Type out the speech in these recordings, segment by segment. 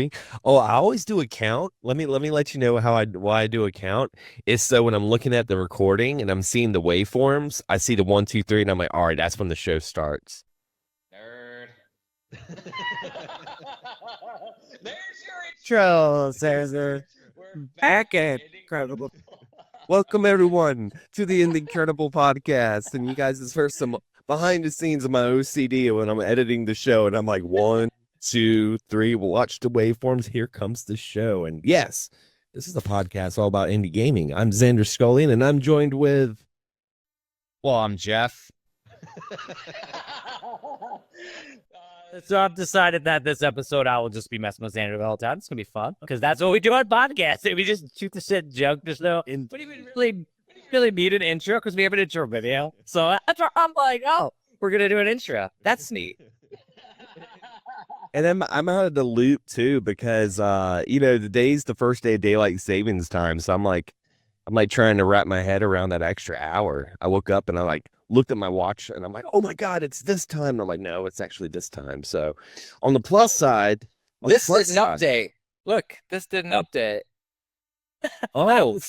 3. Oh, I always do a count. Let me let you know why I do a count. Is so when I'm looking at the recording and I'm seeing the waveforms, I see the 1, 2, 3, and I'm like, all right, that's when the show starts. Nerd. There's Trolls, there's a back at Incredible. Welcome everyone to the Incredible podcast. And you guys, this first some behind the scenes of my OCD when I'm editing the show, and I'm like 1, 2, 3. Watch the waveforms. Here comes the show. And yes, this is a podcast all about indie gaming. I'm Xander Skullion, and I'm joined with. Well, I'm Jeff. So I've decided that this episode I will just be messing with Xander the whole time. It's gonna be fun because that's what we do on podcasts. We just shoot the shit, joke the show. But even really need an intro because we have an intro video. So that's why I'm like, oh, we're gonna do an intro. That's neat. And I'm out of the loop too because the first day of daylight savings time. So I'm like trying to wrap my head around that extra hour. I woke up and I looked at my watch and I'm like, oh my God, it's this time. And I'm like, no, it's actually this time. So on the plus side, this is an update. Look, this did an update. Oh,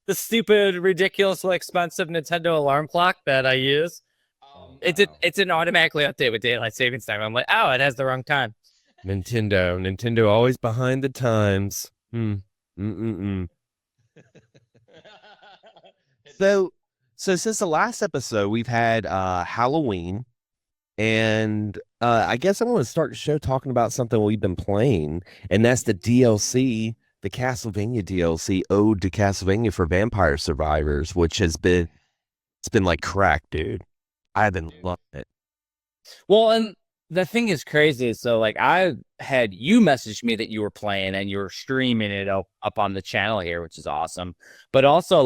the stupid, ridiculously expensive Nintendo alarm clock that I use. It didn't automatically update with daylight savings time. I'm like, oh, it has the wrong time. Nintendo always behind the times. So since the last episode, we've had Halloween, and I guess I want to start the show talking about something we've been playing, and that's the DLC, the Castlevania DLC, Ode to Castlevania for Vampire Survivors, which it's been like crack, dude. I've been loving it. Well, and the thing is crazy. So, I had you message me that you were playing and you were streaming it up on the channel here, which is awesome. But also,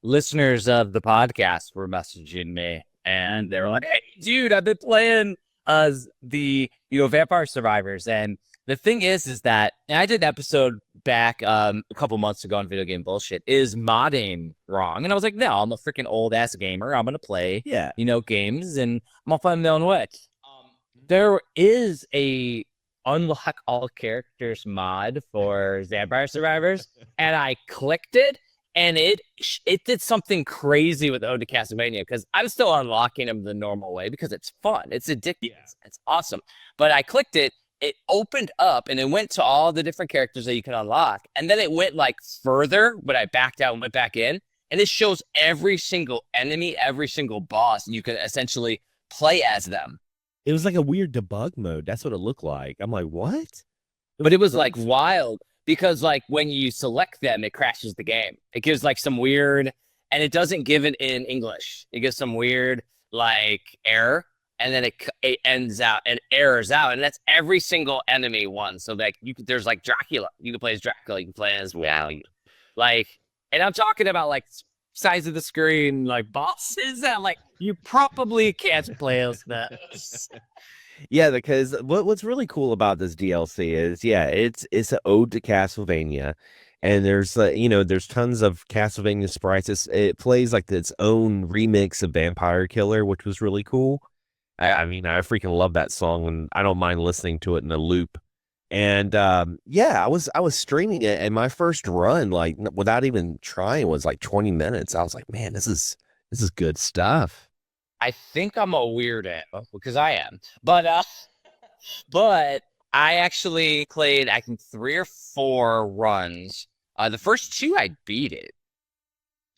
listeners of the podcast were messaging me and they were like, hey, dude, I've been playing the Vampire Survivors. And the thing is that and I did an episode back a couple months ago on Video Game Bullshit. Is modding wrong? And I was like, no, I'm a freaking old ass gamer. I'm gonna play games and I'm gonna find my own way. There is a unlock all characters mod for Vampire Survivors, and I clicked it. And it did something crazy with Ode to Castlevania because I'm still unlocking them the normal way because it's fun. It's addictive. Yeah. It's awesome. But I clicked it. It opened up and it went to all the different characters that you can unlock. And then it went further when I backed out and went back in. And it shows every single enemy, every single boss. And you can essentially play as them. It was like a weird debug mode. That's what it looked like. I'm like, what? But it was wild. Because when you select them, it crashes the game. It gives some weird, and it doesn't give it in English. It gives some weird error, and then it ends out and errors out, and that's every single enemy one. So there's Dracula. You can play as Dracula. You can play as and I'm talking about size of the screen, bosses that you probably can't play as that. Yeah, because what's really cool about this DLC is, it's an ode to Castlevania, and there's there's tons of Castlevania sprites. It plays its own remix of Vampire Killer, which was really cool. I freaking love that song, and I don't mind listening to it in a loop. And I was streaming it, and my first run, without even trying, was 20 minutes. I was like, man, this is good stuff. I think I'm a weirdo because I am, but I actually played, I think 3 or 4 runs. The first 2, I beat it.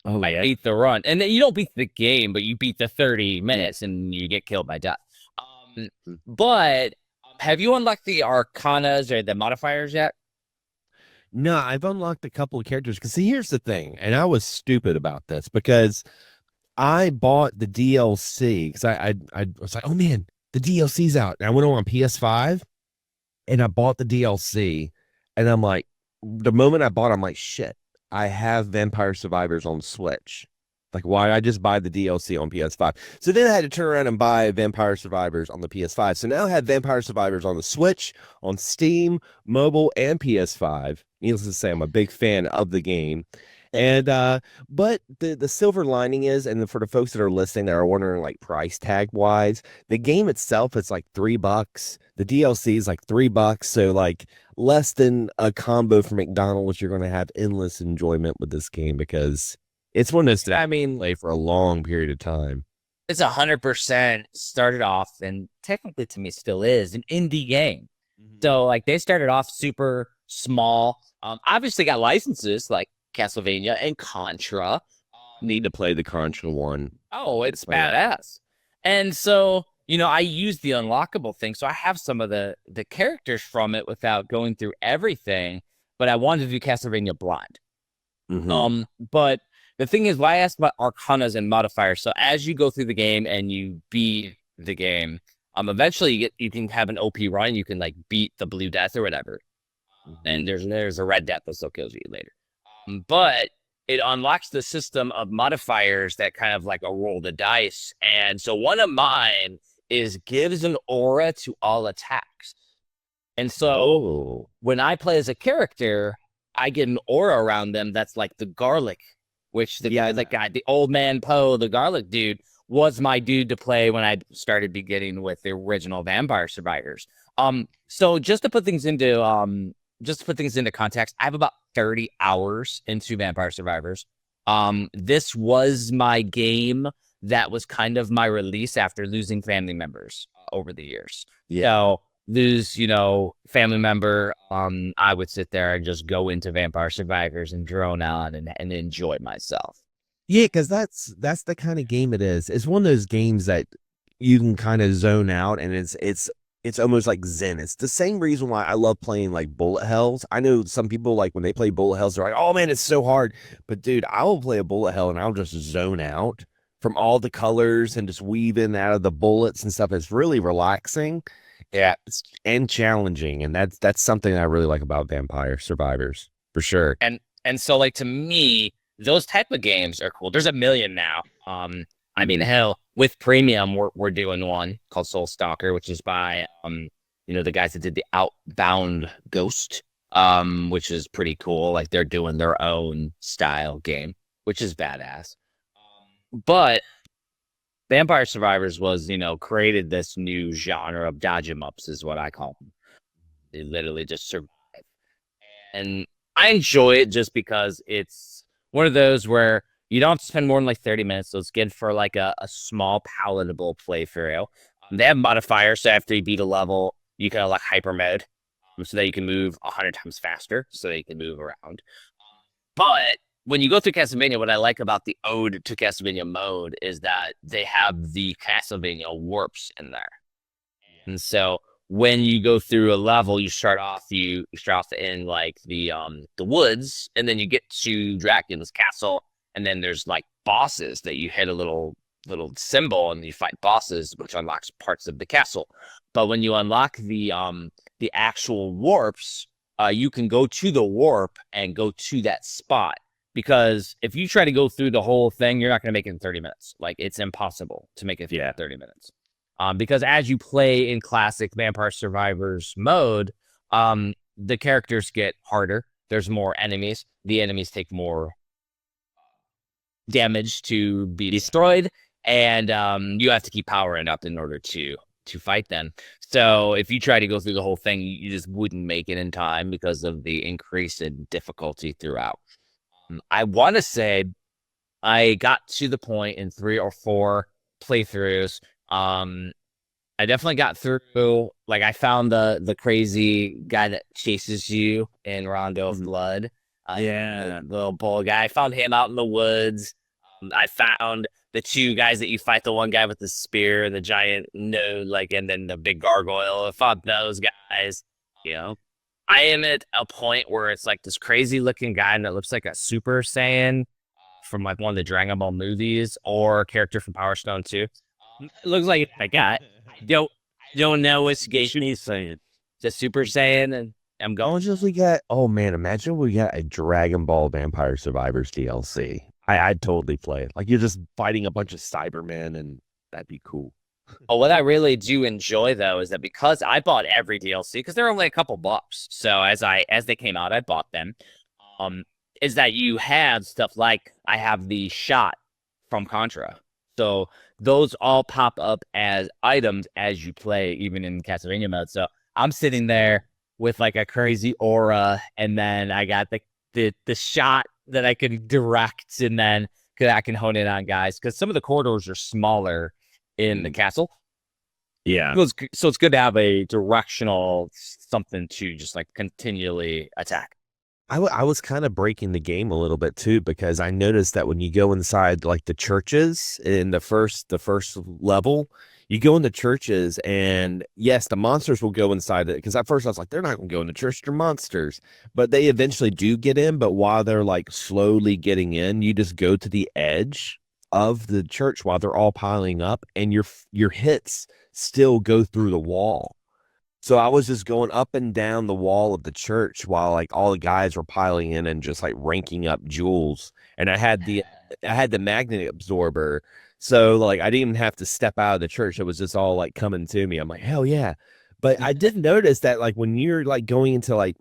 Oh, I beat the run, and then you don't beat the game, but you beat the 30 minutes and you get killed by death. But have you unlocked the Arcanas or the modifiers yet? No, I've unlocked a couple of characters. Because see, here's the thing, and I was stupid about this because I bought the DLC because I was like, oh man, the DLC's out. And I went on PS5 and I bought the DLC. And I'm like, the moment I bought it, I'm like, shit, I have Vampire Survivors on Switch. Why did I just buy the DLC on PS5? So then I had to turn around and buy Vampire Survivors on the PS5. So now I have Vampire Survivors on the Switch, on Steam, mobile, and PS5. Needless to say, I'm a big fan of the game. And but the silver lining is, and for the folks that are listening that are wondering like price tag wise, the game itself is like $3. The DLC is like $3. So like less than a combo from McDonald's, you're gonna have endless enjoyment with this game because it's one of those that I mean play for a long period of time. It's 100% started off, and technically to me still is an indie game. So like they started off super small. Obviously got licenses like Castlevania and Contra. Need to play the Contra one. Oh, it's Play that. badass. And so, I use the unlockable thing. So I have some of the characters from it without going through everything, but I wanted to do Castlevania blind. Mhm. But the thing is, why I asked about arcanas and modifiers. So as you go through the game and you beat the game, eventually you can have an OP run. You can like beat the blue death or whatever. And there's a red death that still kills you later. But it unlocks the system of modifiers that kind of like a roll the dice. And so one of mine is gives an aura to all attacks. And so Oh, when I play as a character, I get an aura around them that's like the garlic, which the old man Poe, the garlic dude, was my dude to play when I started beginning with the original Vampire Survivors. So just to put things into context, I have about 30 hours into Vampire Survivors. This was my game that was kind of my release after losing family members over the years. yeah. So lose, family member, I would sit there and just go into Vampire Survivors and drone on and enjoy myself. Yeah, because that's the kind of game it is. It's one of those games that you can kind of zone out, and it's almost like Zen. It's the same reason why I love playing like bullet hells. I know some people like when they play bullet hells, they're like, "Oh man, it's so hard." But dude, I will play a bullet hell and I'll just zone out from all the colors and just weave in out of the bullets and stuff. It's really relaxing, yeah, and challenging, and that's something I really like about Vampire Survivors for sure. And so like to me, those type of games are cool. There's a million now. I mean, hell, with premium, we're doing one called Soul Stalker, which is by the guys that did the Outbound Ghost, which is pretty cool. Like they're doing their own style game, which is badass. But Vampire Survivors was, created this new genre of dodge 'em ups, is what I call them. They literally just survive. And I enjoy it just because it's one of those where you don't have to spend more than like 30 minutes. So it's good for like a small, palatable playthrough. They have modifiers. So after you beat a level, you can unlock hyper mode so that you can move 100 times faster so that you can move around. But when you go through Castlevania, what I like about the Ode to Castlevania mode is that they have the Castlevania warps in there. And so when you go through a level, you start off in like the woods, and then you get to Dracula's castle, and then there's like bosses that you hit a little symbol and you fight bosses, which unlocks parts of the castle. But when you unlock the actual warps, you can go to the warp and go to that spot. Because if you try to go through the whole thing, you're not going to make it in 30 minutes. Like it's impossible to make it through in 30 minutes. Because as you play in classic Vampire Survivors mode, the characters get harder. There's more enemies. The enemies take more damage to be destroyed, and you have to keep powering up in order to fight them. So if you try to go through the whole thing, you just wouldn't make it in time because of the increase in difficulty throughout. I want to say I got to the point in 3 or 4 playthroughs. I definitely got through. Like I found the crazy guy that chases you in Rondo of Blood. The little bull guy. I found him out in the woods. I found the 2 guys that you fight. The one guy with the spear and the giant nose, and then the big gargoyle. I fought those guys. I am at a point where it's like this crazy looking guy that looks like a Super Saiyan from like one of the Dragon Ball movies or a character from Power Stone 2. It looks like that guy. Don't know which game he's saying. Just Super Saiyan, and I'm going. Imagine we got a Dragon Ball Vampire Survivors DLC. I'd totally play it. Like you're just fighting a bunch of Cybermen, and that'd be cool. Oh, what I really do enjoy though is that because I bought every DLC because they're only a couple bucks. So as they came out, I bought them. is that you have stuff like I have the shot from Contra. So those all pop up as items as you play, even in Castlevania mode. So I'm sitting there with like a crazy aura, and then I got the shot that I can direct, and then I can hone in on guys because some of the corridors are smaller in the castle. Yeah. So it's good to have a directional something to just like continually attack. I was kind of breaking the game a little bit too, because I noticed that when you go inside like the churches in the first level, you go in the churches, and yes, the monsters will go inside it. Because at first I was like, they're not going to go in the church, they're monsters, but they eventually do get in. But while they're like slowly getting in, you just go to the edge of the church while they're all piling up, and your hits still go through the wall. So I was just going up and down the wall of the church while like all the guys were piling in and just like ranking up jewels. And I had the magnet absorber. So like I didn't even have to step out of the church. It was just all like coming to me. I'm like, hell yeah. But I did notice that like when you're like going into like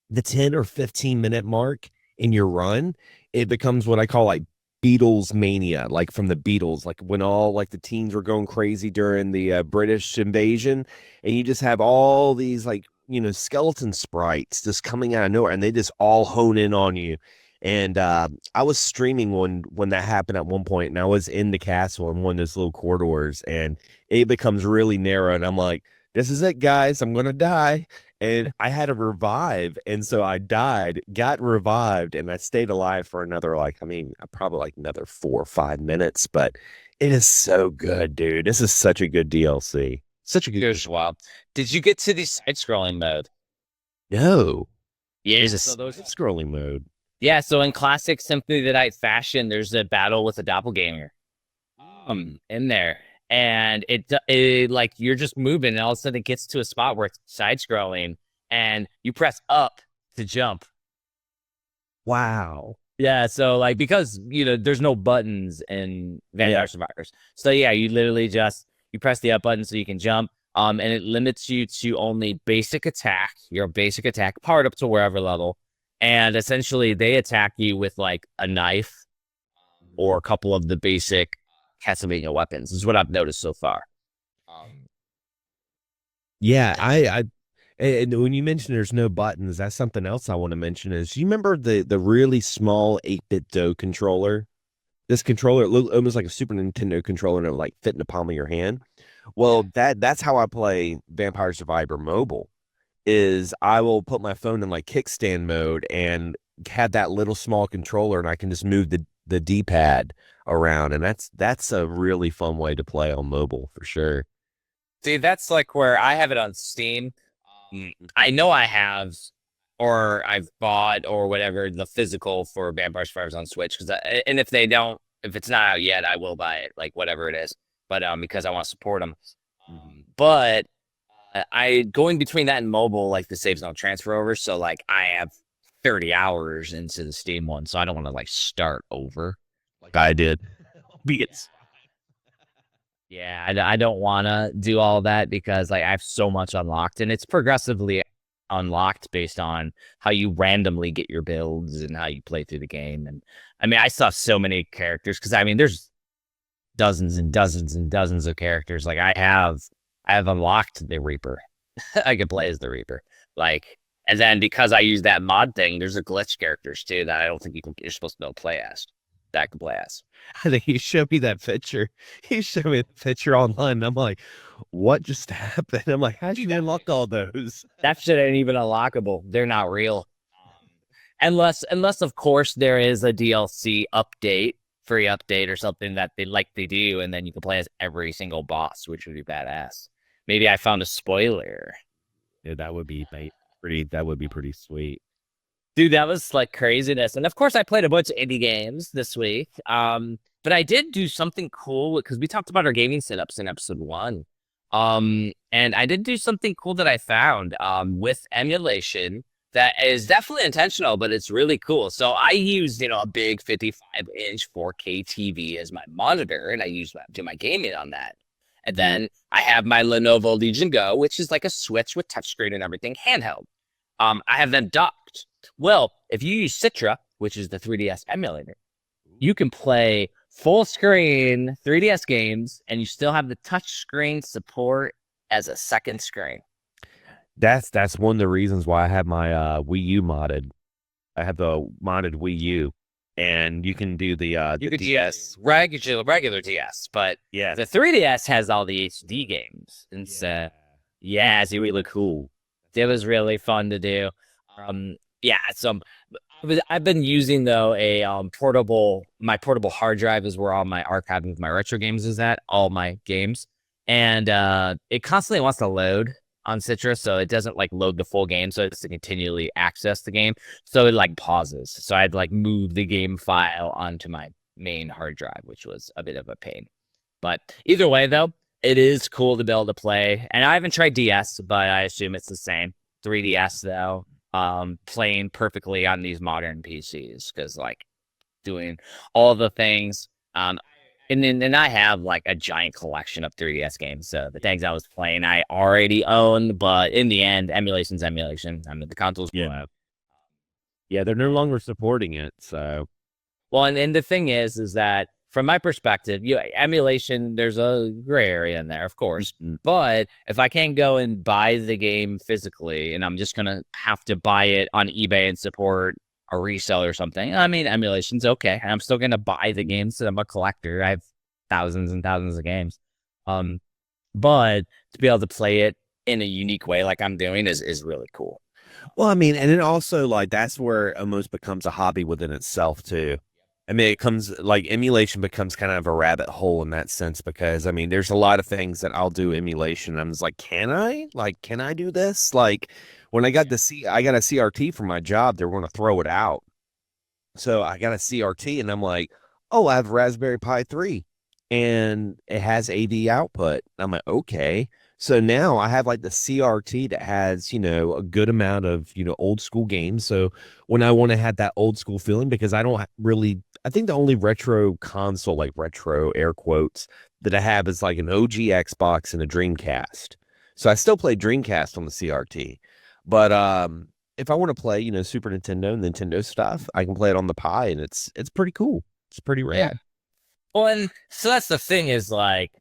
the 10 or 15-minute mark in your run, it becomes what I call like Beatles mania, like from the Beatles, like when all like the teens were going crazy during the British invasion, and you just have all these like, skeleton sprites just coming out of nowhere, and they just all hone in on you. And I was streaming when that happened at one point, and I was in the castle in one of those little corridors, and it becomes really narrow, and I'm like, this is it, guys, I'm gonna die. And I had to revive. And so I died, got revived, and I stayed alive for another, probably like another 4 or 5 minutes. But it is so good, dude. This is such a good DLC. Such a good. Here's wild. Did you get to the side scrolling mode? No. Yeah, There's a scrolling mode. Yeah, so in classic Symphony of the Night fashion, there's a battle with a doppelganger in there. And it like you're just moving, and all of a sudden it gets to a spot where it's side scrolling, and you press up to jump. Wow. Yeah, so like because there's no buttons in Vampire Survivors. So yeah, you literally just you press the up button so you can jump. And it limits you to only basic attack, your basic attack part up to wherever level. And essentially they attack you with like a knife or a couple of the basic Castlevania weapons. This is what I've noticed so far. Yeah, and when you mention there's no buttons, that's something else I want to mention is, you remember the really small 8-bit Do controller? This controller, it looked almost like a Super Nintendo controller, and it would like fit in the palm of your hand. Well, that's how I play Vampire Survivor Mobile, is I will put my phone in like kickstand mode and have that little small controller, and I can just move the D-pad around, and that's a really fun way to play on mobile for sure. See, that's like where I have it on Steam. I know I have, or I've bought, or whatever, the physical for Vampire Survivors on Switch. And if it's not out yet, I will buy it, like whatever it is. But because I want to support them. But I going between that and mobile, like the saves don't transfer over. So like I have 30 hours into the Steam one, so I don't want to like start over. Like I did. Yeah, I don't want to do all that because like I have so much unlocked, and it's progressively unlocked based on how you randomly get your builds and how you play through the game. And I mean, I saw so many characters because I mean, there's dozens and dozens and dozens of characters. Like I have unlocked the Reaper. I can play as the Reaper. Like, and then because I use that mod thing, there's a glitch characters too that I don't think you're supposed to be able to play as. That can play as. I think he showed me that picture. He showed me the picture online, and I'm like, what just happened? I'm like, how'd you unlock all those? That shit ain't even unlockable. They're not real. Unless of course there is a DLC update, free update or something that they do, and then you can play as every single boss, which would be badass. Maybe I found a spoiler. Yeah, that would be pretty sweet. Dude, that was like craziness. And of course I played a bunch of indie games this week. But I did do something cool because we talked about our gaming setups in episode 1. And I did do something cool that I found with emulation that is definitely intentional, but it's really cool. So I used, a big 55-inch 4K TV as my monitor, and I do my gaming on that. And then I have my Lenovo Legion Go, which is like a Switch with touchscreen and everything, handheld. I have them docked. Well, if you use Citra, which is the 3DS emulator. You can play full screen 3DS games, and you still have the touch screen support as a second screen. That's one of the reasons why I have my Wii U modded. I have the modded Wii U, and you can do the DS regular DS, but yeah, the 3DS has all the HD games, and so yeah, it's really cool. It was really fun to do. Yeah, so I've been using though my portable hard drive is where all my archive of my retro games is at, all my games, and it constantly wants to load on Citrus, so it doesn't like load the full game, so it's to continually access the game, so it like pauses. So I'd like move the game file onto my main hard drive, which was a bit of a pain. But either way, though, it is cool to be able to play. And I haven't tried DS, but I assume it's the same. 3DS though, playing perfectly on these modern PCs because like doing all the things. And I have like a giant collection of 3DS games. So the things I was playing, I already owned, but in the end, emulation's emulation. I mean, the consoles. yeah, they're no longer supporting it. So, well, and the thing is that from my perspective, emulation, there's a gray area in there, of course. But if I can't go and buy the game physically, and I'm just gonna have to buy it on eBay and support a resale or something, I mean, emulation's okay. I'm still gonna buy the games. So I'm a collector. I have thousands and thousands of games. But to be able to play it in a unique way, like I'm doing, is really cool. well, I mean, and it also like that's where it almost becomes a hobby within itself too. I mean, it comes like emulation becomes kind of a rabbit hole in that sense because I mean, there's a lot of things that I'll do emulation. I'm just like, can I do this? Like when I got a CRT for my job, they're going to throw it out. So I got a CRT and I'm like, oh, I have Raspberry Pi 3 and it has AV output. I'm like, okay. So now I have like the CRT that has, a good amount of, old school games. So when I want to have that old school feeling, because I think the only retro console, like retro air quotes, that I have is like an OG Xbox and a Dreamcast. So I still play Dreamcast on the CRT. But if I want to play, Super Nintendo and Nintendo stuff, I can play it on the Pi and it's pretty cool. It's pretty rad. Yeah. Well, and so that's the thing is like,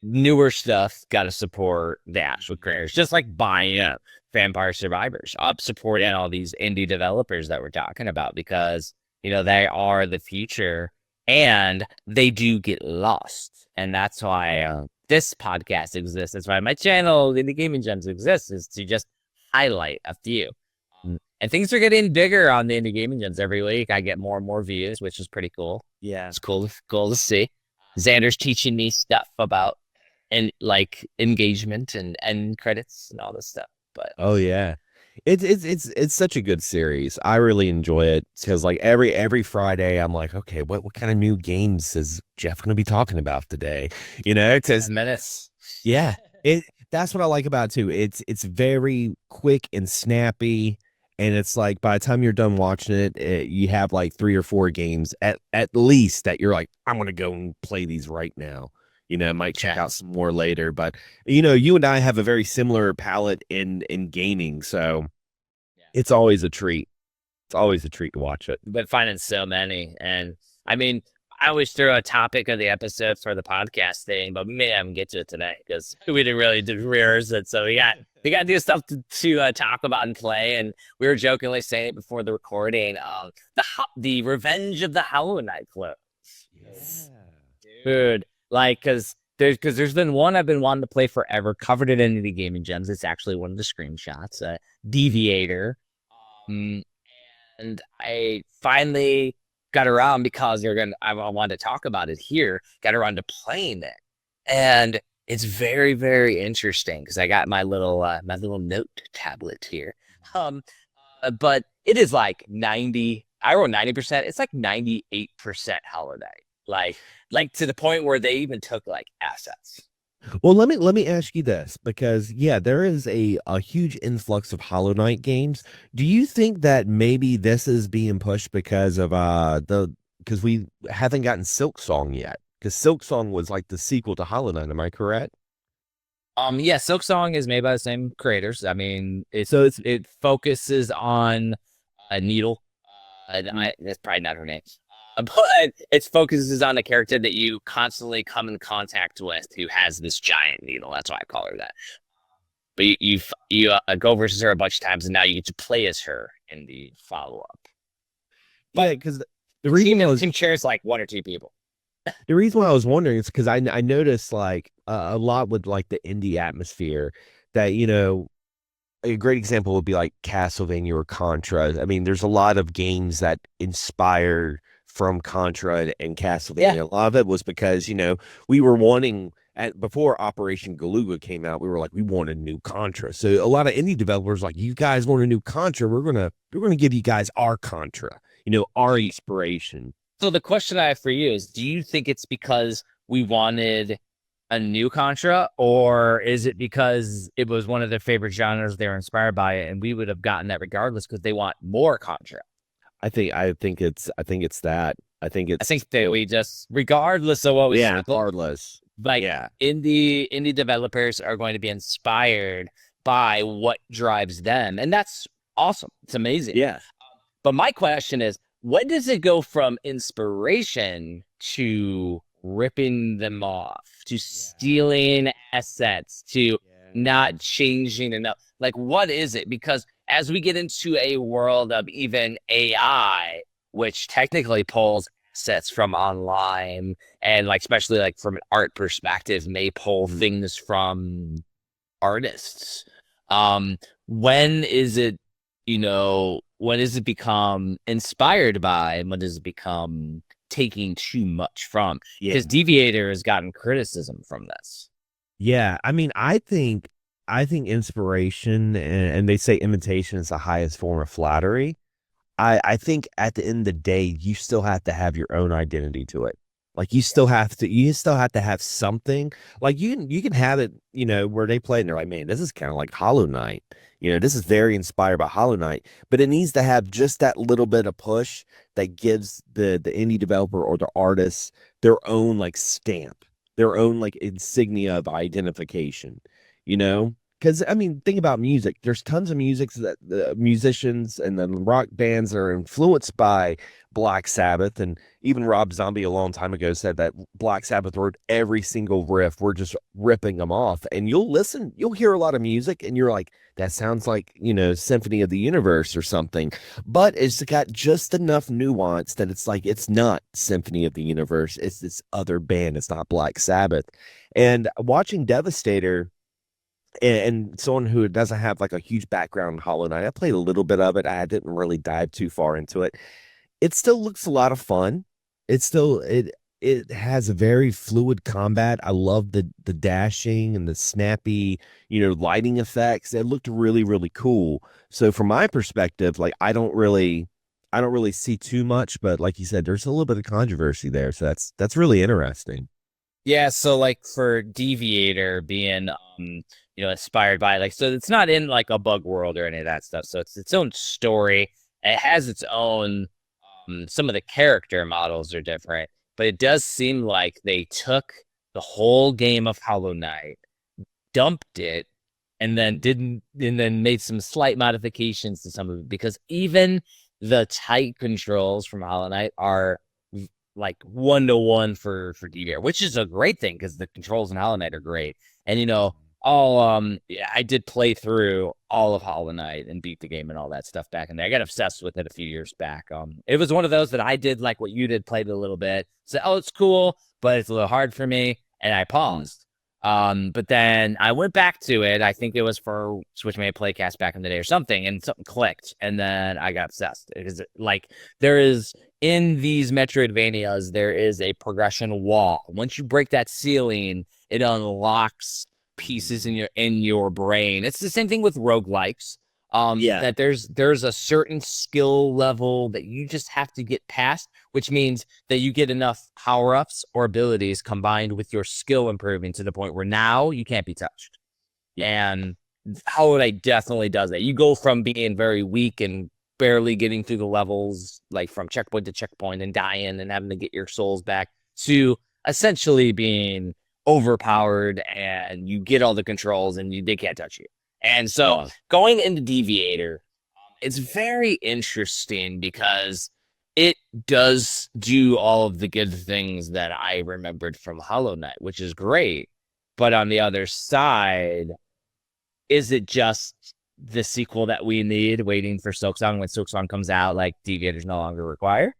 newer stuff got to support the actual creators, just like buying up Vampire Survivors, supporting all these indie developers that we're talking about because, they are the future and they do get lost. And that's why this podcast exists. That's why my channel, Indie Gaming Gems, exists, is to just highlight a few. And things are getting bigger on the Indie Gaming Gems every week. I get more and more views, which is pretty cool. Yeah. It's cool to see. Xander's teaching me stuff about engagement and end credits and all this stuff. But oh yeah, it's such a good series. I really enjoy it because like every Friday I'm like, okay, what kind of new games is Jeff going to be talking about today? It says minutes. Yeah, that's what I like about it too. It's very quick and snappy. And it's like by the time you're done watching it, you have like 3 or 4 games at least that you're like, I'm going to go and play these right now. Might check out some more later. But, you and I have a very similar palette in gaming. So it's always a treat. It's always a treat to watch it. But finding so many. And I mean, I always throw a topic of the episode for the podcast thing, but we may not even get to it today because we didn't really rehearse it. So we got to do stuff to talk about and play. And we were jokingly saying it before the recording. The Revenge of the Hollow Knight close. Yes. Dude, like because there's been one I've been wanting to play forever. Covered it in Indie Gaming Gems. It's actually one of the screenshots. Deviator. And I finally got around because I wanted to talk about it here, got around to playing it. And it's very, very interesting because I got my little note tablet here. But it is like 90, I wrote 90%. It's like 98% Hollow Knight. Like to the point where they even took like assets. Well, let me ask you this because there is a huge influx of Hollow Knight games. Do you think that maybe this is being pushed because of because we haven't gotten Silk Song yet? Because Silk Song was like the sequel to Hollow Knight, am I correct? Yeah, Silk Song is made by the same creators. I mean, it focuses on a needle That's probably not her name. But it focuses on a character that you constantly come in contact with who has this giant needle. That's why I call her that. But you go versus her a bunch of times, and now you get to play as her in the follow up. Yeah, because the reason team shares like 1 or 2 people. The reason why I was wondering is because I noticed like a lot with like the indie atmosphere that, a great example would be like Castlevania or Contra. I mean, there's a lot of games that inspire from Contra and Castlevania. Yeah. A lot of it was because, we were wanting before Operation Galuga came out, we were like, we want a new Contra. So a lot of indie developers like, you guys want a new Contra, we're gonna give you guys our Contra, our inspiration. So the question I have for you is, do you think it's because we wanted a new Contra, or is it because it was one of their favorite genres, they were inspired by it, and we would have gotten that regardless because they want more Contra? I think it's that. I think that we just, regardless of what we regardless. Like, indie developers are going to be inspired by what drives them, and that's awesome. It's amazing. Yeah. But my question is, when does it go from inspiration to ripping them off, to stealing assets, to not changing enough? Like, what is it? Because as we get into a world of even AI, which technically pulls assets from online, and like, especially like from an art perspective, may pull things from artists. When is it, when does it become inspired by, and when does it become taking too much from? Because Deviator has gotten criticism from this. Yeah, I mean, I think inspiration and they say imitation is the highest form of flattery. I think at the end of the day, you still have to have your own identity to it. Like you still have to have something. Like you can have it, where they play and they're like, man, this is kind of like Hollow Knight. This is very inspired by Hollow Knight, but it needs to have just that little bit of push that gives the indie developer or the artist their own like stamp, their own like insignia of identification, Because I mean, think about music. There's tons of music that the musicians and the rock bands are influenced by Black Sabbath, and even Rob Zombie a long time ago said that Black Sabbath wrote every single riff. We're just ripping them off, and you'll hear a lot of music, and you're like, that sounds like Symphony of the Universe or something, but it's got just enough nuance that it's like it's not Symphony of the Universe. It's this other band. It's not Black Sabbath. And watching Devastator. And someone who doesn't have like a huge background in Hollow Knight, I played a little bit of it. I didn't really dive too far into it. It still looks a lot of fun. It has a very fluid combat. I love the dashing and the snappy, lighting effects. It looked really, really cool. So from my perspective, like I don't really see too much, but like you said, there's a little bit of controversy there. So that's really interesting. Yeah, so like for Deviator being inspired by, like, so it's not in like a bug world or any of that stuff. So it's its own story. It has its own some of the character models are different, but it does seem like they took the whole game of Hollow Knight, dumped it, and then made some slight modifications to some of it, because even the tight controls from Hollow Knight are like 1-to-1 for Deviator, which is a great thing because the controls in Hollow Knight are great. And I did play through all of Hollow Knight and beat the game and all that stuff back in there. I got obsessed with it a few years back. It was one of those that I did like what you did, played it a little bit, said, oh, it's cool, but it's a little hard for me, and I paused. But then I went back to it. I think it was for Switch Made Playcast back in the day or something, and something clicked, and then I got obsessed. Because like there is in these Metroidvanias, there is a progression wall. Once you break that ceiling, it unlocks pieces in your brain. It's the same thing with roguelikes. That there's a certain skill level that you just have to get past, which means that you get enough power-ups or abilities combined with your skill improving to the point where now you can't be touched. And Hollow Knight definitely does that. You go from being very weak and barely getting through the levels, like from checkpoint to checkpoint and dying and having to get your souls back, to essentially being overpowered, and you get all the controls and they can't touch you. And so going into Deviator, it's very interesting because it does do all of the good things that I remembered from Hollow Knight, which is great. But on the other side, is it just the sequel that we need, waiting for Silksong? When Silksong comes out, like, Deviator's no longer required?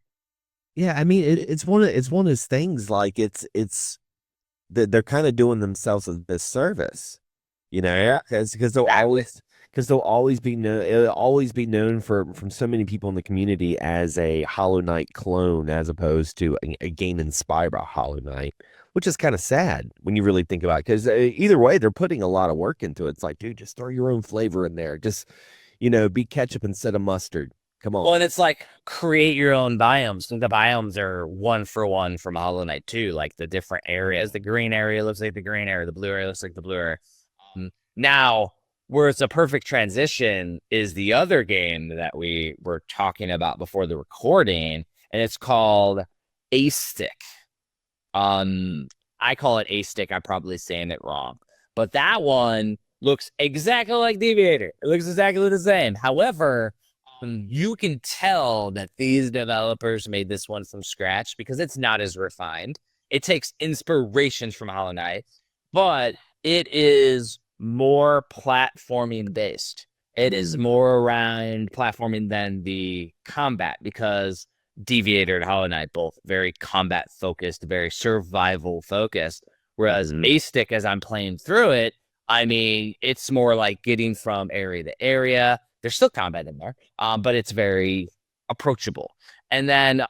Yeah, I mean it's one of those things like it's that they're kind of doing themselves a disservice, you know, Yeah. because they'll always be known, it'll always be known for from so many people in the community as a Hollow Knight clone, as opposed to a game inspired by Hollow Knight, which is kind of sad when you really think about it. Because either way, they're putting a lot of work into it. It's like, dude, just throw your own flavor in there. Just, be ketchup instead of mustard. Come Well, on. and it's like, create your own biomes. And the biomes are one for one from Hollow Knight 2, like the different areas. The green area looks like the green area, the blue area looks like the blue area. Now, where it's a perfect transition is the other game that we were talking about before the recording, and it's called Aestik. I call it Aestik. I'm probably saying it wrong, but that one looks exactly like Deviator. It looks exactly the same. However, you can tell that these developers made this one from scratch because it's not as refined. It takes inspirations from Hollow Knight, but it is more platforming based. It is more around platforming than the combat, because Deviator and Hollow Knight both very combat focused, very survival focused. Whereas Aestik, as I'm playing through it, I mean, it's more like getting from area to area. There's still combat in there, but it's very approachable. And then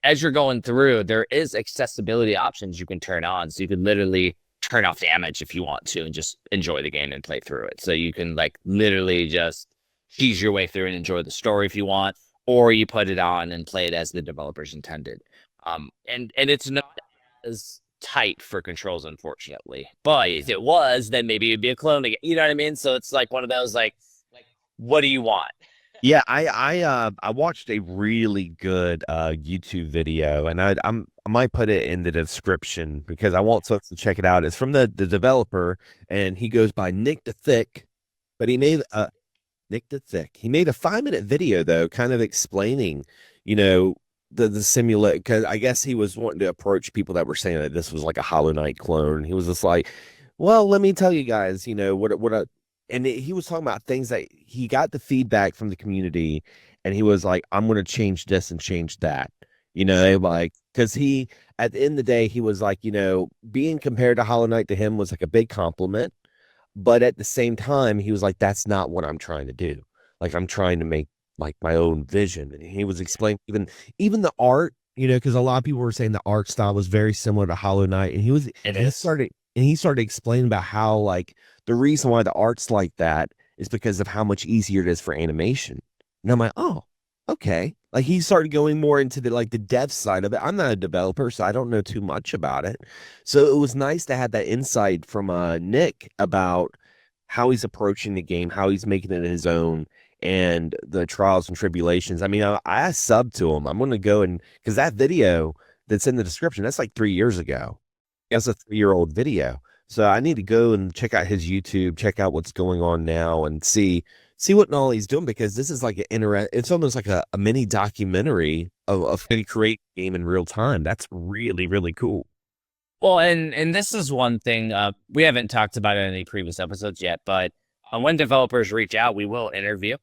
as you're going through, there is accessibility options you can turn on. So you can literally turn off damage if you want to and just enjoy the game and play through it. So you can like literally just cheese your way through and enjoy the story if you want, or you put it on and play it as the developers intended. And it's not as tight for controls, unfortunately. But if it was, then maybe it'd be a clone again. You know what I mean? So it's like one of those like, what do you want? Yeah, I watched a really good YouTube video, and I might put it in the description because I want folks to check it out. It's from the developer, and he goes by Nick the Thick, but he made Nick the Thick. He made a 5-minute video though, kind of explaining, you know, the simulate, because I guess he was wanting to approach people that were saying that this was like a Hollow Knight clone. He was just like, well, let me tell you guys, he was talking about things that he got the feedback from the community, and he was like, I'm going to change this and change that. Like, because he, at the end of the day, he was like, being compared to Hollow Knight to him was like a big compliment. But at the same time, he was like, that's not what I'm trying to do. Like, I'm trying to make like my own vision. And he was explaining even the art, because a lot of people were saying the art style was very similar to Hollow Knight. And he started explaining about how like the reason why the art's like that is because of how much easier it is for animation. And I'm like, oh, okay. Like he started going more into the dev side of it. I'm not a developer, so I don't know too much about it. So it was nice to have that insight from Nick about how he's approaching the game, how he's making it his own, and the trials and tribulations. I mean, I subbed to him. I'm going to go and because that video that's in the description, that's like 3 years ago. That's a 3-year-old video. So I need to go and check out his YouTube, check out what's going on now, and see what all he's doing, because this is like it's almost like a mini documentary of how to create a game in real time. That's really, really cool. Well, and this is one thing we haven't talked about in any previous episodes yet, but when developers reach out, we will interview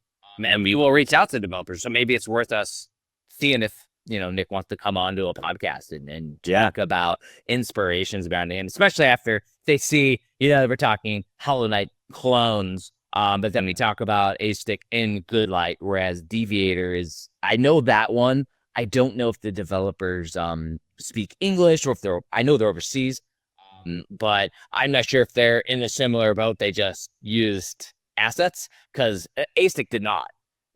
and we will reach out to developers. So maybe it's worth us seeing if Nick wants to come on to a podcast and talk about inspirations behind it, and especially after they see we're talking Hollow Knight clones. But then we talk about Aestik in good light, whereas Deviator is, I know that one. I don't know if the developers speak English or if I know they're overseas, but I'm not sure if they're in a similar boat. They just used assets, because Aestik did not.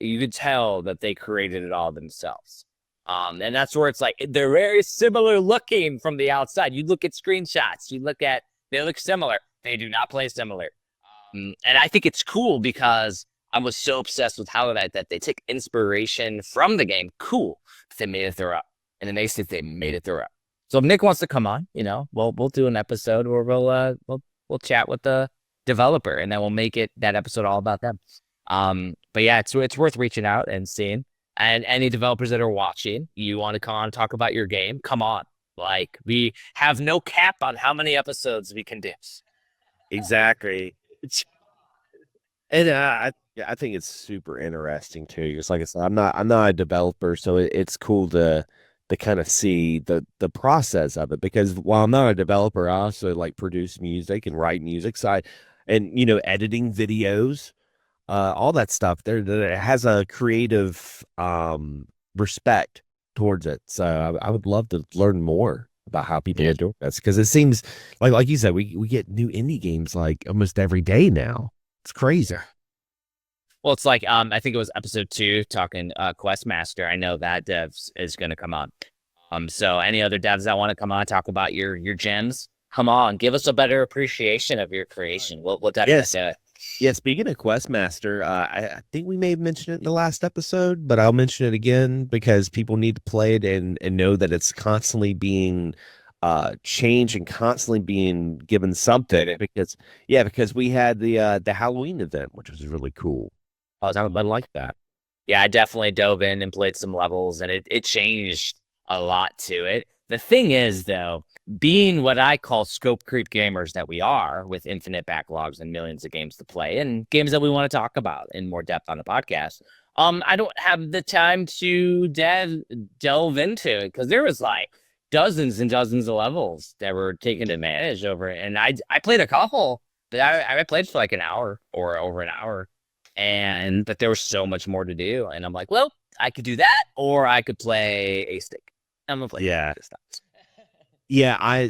You could tell that they created it all themselves. And that's where it's like, they're very similar looking from the outside. You look at screenshots, they look similar. They do not play similar. And I think it's cool because I was so obsessed with Hollow Knight that they took inspiration from the game. Cool. They made it through. And in Aestik, they made it through. So if Nick wants to come on, we'll do an episode where we'll chat with the developer, and then we'll make that episode all about them. But yeah, it's worth reaching out and seeing. And any developers that are watching, you want to come on and talk about your game, come on. Like, we have no cap on how many episodes we can do. Exactly. And yeah, I think it's super interesting too. Because like I said, I'm not a developer, so it's cool to kind of see the process of it. Because while I'm not a developer, I also like produce music and write music side, and editing videos, all that stuff. There has a creative respect towards it. So I would love to learn more about how people are doing this, because it seems like you said, we get new indie games like almost every day now. It's crazy. Well, it's like I think it was episode 2 talking Quest Master. I know that devs is going to come on. So any other devs that want to come on talk about your gems, come on, give us a better appreciation of your creation. We'll definitely do it. Yeah, speaking of Questmaster, I think we may have mentioned it in the last episode, but I'll mention it again because people need to play it and know that it's constantly being changed and constantly being given something. Because we had the Halloween event, which was really cool. I like that. Yeah, I definitely dove in and played some levels, and it changed a lot to it. The thing is, though, being what I call scope creep gamers that we are, with infinite backlogs and millions of games to play and games that we want to talk about in more depth on the podcast, I don't have the time to delve into it, because there was like dozens and dozens of levels that were taking advantage over it. And I played a couple, but I played for like an hour or over an hour. But there was so much more to do. And I'm like, well, I could do that, or I could play Aestik. I'm gonna play. Yeah. Yeah, I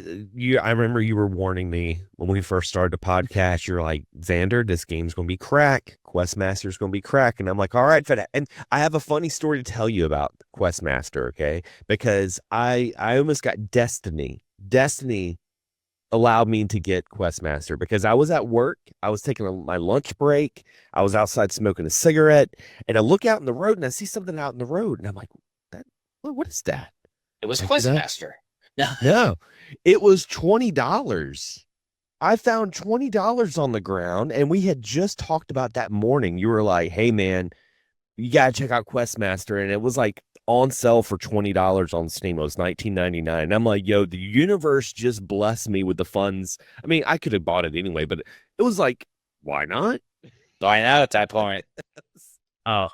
remember you were warning me when we first started the podcast. You're like, Xander, this game's gonna be crack. Questmaster's gonna be crack. And I'm like, all right, and I have a funny story to tell you about Questmaster, okay? Because I almost got Destiny. Destiny allowed me to get Questmaster because I was at work. I was taking my lunch break. I was outside smoking a cigarette, and I look out in the road and I see something out in the road, and I'm like, what is that? It was Questmaster. No, it was $20. I found $20 on the ground, and we had just talked about that morning. You were like, hey man, you gotta check out Questmaster, and it was like on sale for $20 on Steam. It was $19.99. And I'm like, yo, the universe just blessed me with the funds. I mean, I could have bought it anyway, but it was like, why not? Why not at that point? Oh,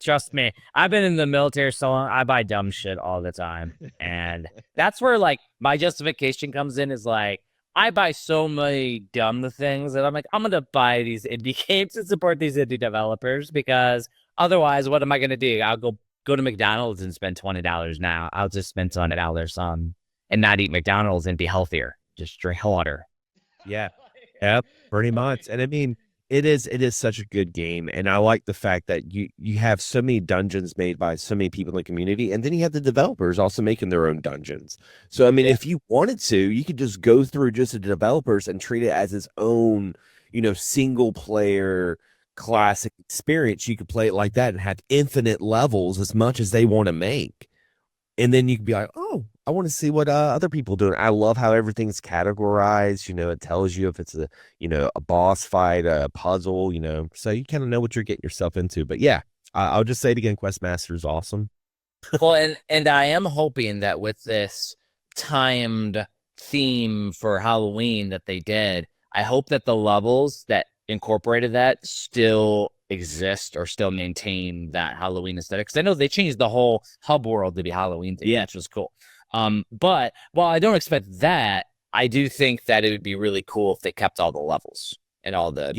trust me, I've been in the military so long, I buy dumb shit all the time. And that's where like my justification comes in, is like, I buy so many dumb things that I'm like, I'm gonna buy these indie games and support these indie developers, because otherwise, what am I gonna do? I'll go to McDonald's and spend $20 now. I'll just spend $20 on and not eat McDonald's and be healthier. Just drink water. Yeah. Yep, pretty much. And I mean, it is such a good game, and I like the fact that you have so many dungeons made by so many people in the community, and then you have the developers also making their own dungeons. So I mean, if you wanted to, you could just go through just the developers and treat it as its own, single player classic experience. You could play it like that and have infinite levels as much as they want to make. And then you could be like, oh, I want to see what other people doing. I love how everything's categorized. It tells you if it's a boss fight, a puzzle, so you kind of know what you're getting yourself into. But yeah, I'll just say it again. Questmaster is awesome. Well, and I am hoping that with this timed theme for Halloween that they did, I hope that the levels that incorporated that still exist or still maintain that Halloween aesthetic. Because I know they changed the whole hub world to be Halloween theme, which was cool. But while I don't expect that, I do think that it would be really cool if they kept all the levels and all the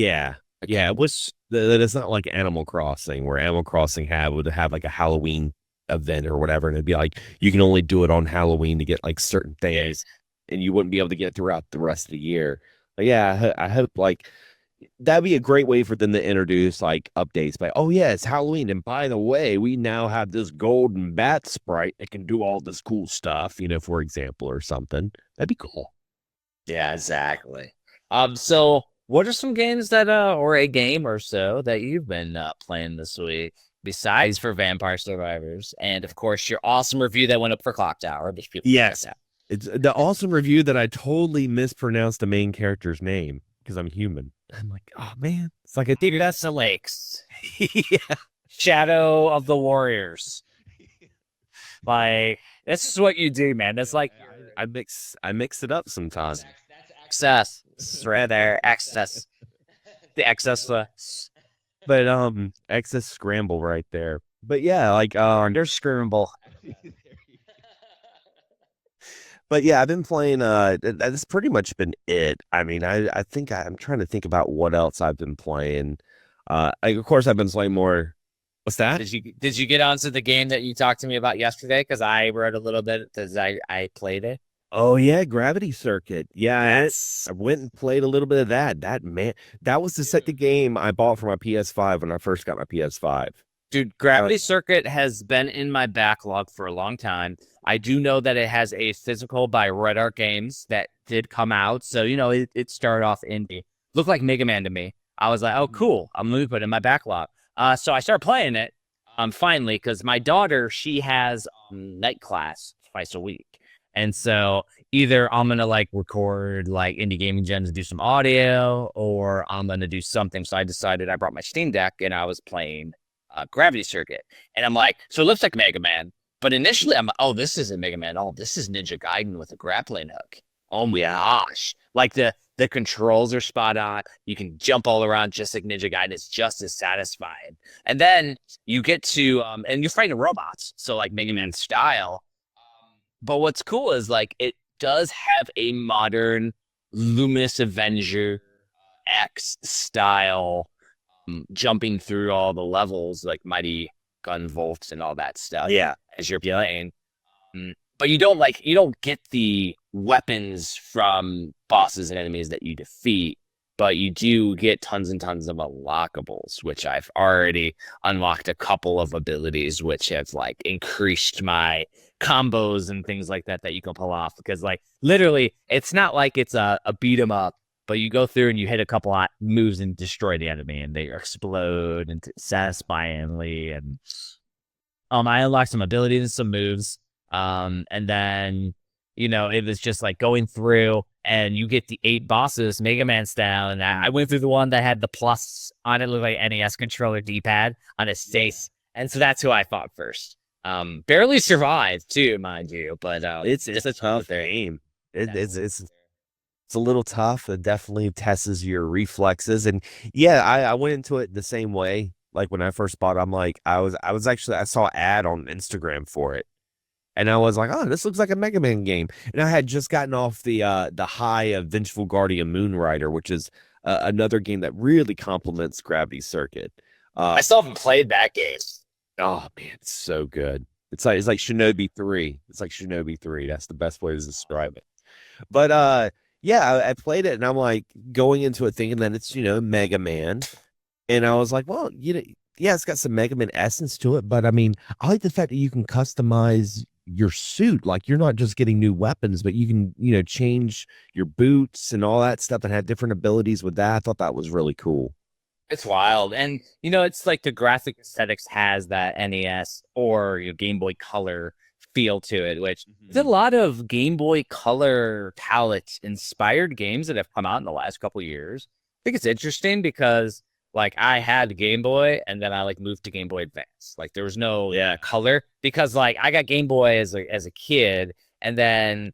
it was that it's not like Animal Crossing, where Animal Crossing would have like a Halloween event or whatever, and it'd be like you can only do it on Halloween to get like certain things, and you wouldn't be able to get it throughout the rest of the year. But yeah, I hope like that'd be a great way for them to introduce like updates by, oh yeah, it's Halloween, and by the way, we now have this golden bat sprite that can do all this cool stuff, for example, or something. That'd be cool. Yeah, exactly. So what are some games that or a game or so that you've been playing this week besides for Vampire Survivors, and of course your awesome review that went up for Clock Tower? Yes, it's the awesome review that I totally mispronounced the main character's name because I'm human. I'm like, oh man, it's like Dude, that's the lakes. Yeah. Shadow of the Warriors. Like, this is what you do, man. That's like I mix it up sometimes. excess. It's right there. Excess. The excess. But excess scramble right there. But yeah, like There's screamable. but yeah, I've been playing that's pretty much been it. I mean, I think I'm trying to think about what else I've been playing. Of course I've been playing more. What's that? Did you get onto the game that you talked to me about yesterday? Because I read a little bit because I played it. Oh yeah, Gravity Circuit. Yeah, I went and played a little bit of that. That was the second game I bought for my PS5 when I first got my PS5. Dude, Gravity Circuit has been in my backlog for a long time. I do know that it has a physical by Red Art Games that did come out. So, it started off indie. Looked like Mega Man to me. I was like, oh, cool. I'm going to put it in my backlog. So I started playing it finally because my daughter, she has night class twice a week. And so either I'm going to like record like Indie Gaming Gen to do some audio or I'm going to do something. So I decided I brought my Steam Deck and I was playing Gravity Circuit. And I'm like, so it looks like Mega Man. But initially I'm like, oh, this isn't Mega Man. Oh, this is Ninja Gaiden with a grappling hook. Oh my gosh. Like the controls are spot on. You can jump all around just like Ninja Gaiden. It's just as satisfying. And then you get to, and you're fighting robots. So like Mega Man style. But what's cool is like it does have a modern Luminous Avenger X style jumping through all the levels like Mighty Gun Volts and all that stuff. Yeah, as you're playing. But you don't get the weapons from bosses and enemies that you defeat, but you do get tons and tons of unlockables, which I've already unlocked a couple of abilities, which have like increased my combos and things like that you can pull off. Because like literally, it's not like it's a beat 'em up, but you go through and you hit a couple of moves and destroy the enemy, and they explode and satisfyingly. And I unlocked some abilities and some moves. And then, it was just like going through and you get the 8 bosses, Mega Man style. And I went through the one that had the plus on it, looked like NES controller D-pad on his face. And so that's who I fought first. Barely survived too, mind you, but it's a tough game. It's a little tough. It definitely tests your reflexes. And yeah, I went into it the same way. Like when I first bought it, I'm like, I saw an ad on Instagram for it. And I was like, oh, this looks like a Mega Man game. And I had just gotten off the high of Vengeful Guardian Moonrider, which is another game that really complements Gravity Circuit. I still haven't played that game. Oh man, it's so good. It's like Shinobi 3. It's like Shinobi 3. That's the best way to describe it. But yeah, I played it and I'm like going into it thinking that it's, Mega Man. And I was like, well, yeah, it's got some Mega Man essence to it, but I mean, I like the fact that you can customize your suit. Like you're not just getting new weapons, but you can, change your boots and all that stuff and have different abilities with that. I thought that was really cool. It's wild. And, it's like the graphic aesthetics has that NES or Game Boy Color feel to it, which there's a lot of Game Boy Color palette inspired games that have come out in the last couple of years. I think it's interesting because like I had Game Boy and then I like moved to Game Boy Advance. Like there was no color because like I got Game Boy as a kid and then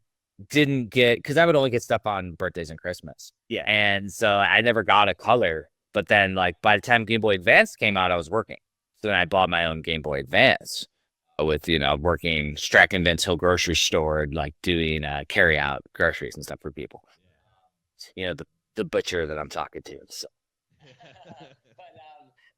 didn't get, because I would only get stuff on birthdays and Christmas. Yeah. And so I never got a color. But then like by the time Game Boy Advance came out, I was working. So then I bought my own Game Boy Advance with, working Stratton Vince Hill grocery store, like doing carry out groceries and stuff for people. The butcher that I'm talking to. So.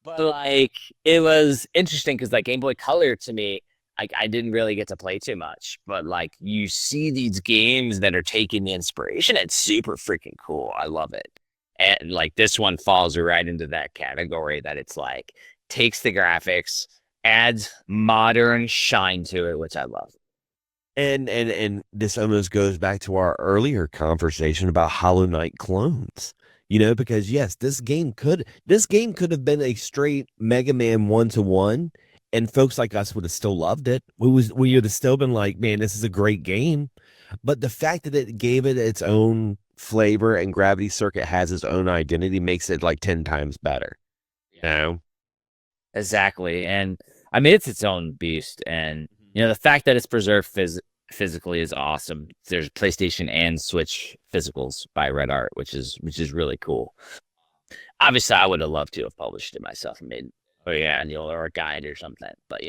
But like it was interesting because like Game Boy Color to me, like I didn't really get to play too much, but like you see these games that are taking the inspiration. It's super freaking cool. I love it. And like this one falls right into that category that it's like takes the graphics, adds modern shine to it, which I love. And this almost goes back to our earlier conversation about Hollow Knight clones. Because yes, this game could have been a straight Mega Man 1-to-1, and folks like us would have still loved it. We would have still been like, man, this is a great game. But the fact that it gave it its own flavor and Gravity Circuit has its own identity makes it like 10 times better. Exactly. And I mean, it's its own beast. And, the fact that it's preserved physically is awesome. There's PlayStation and Switch physicals by Red Art, which is really cool. Obviously, I would have loved to have published it myself and made an annual or a guide or something. But,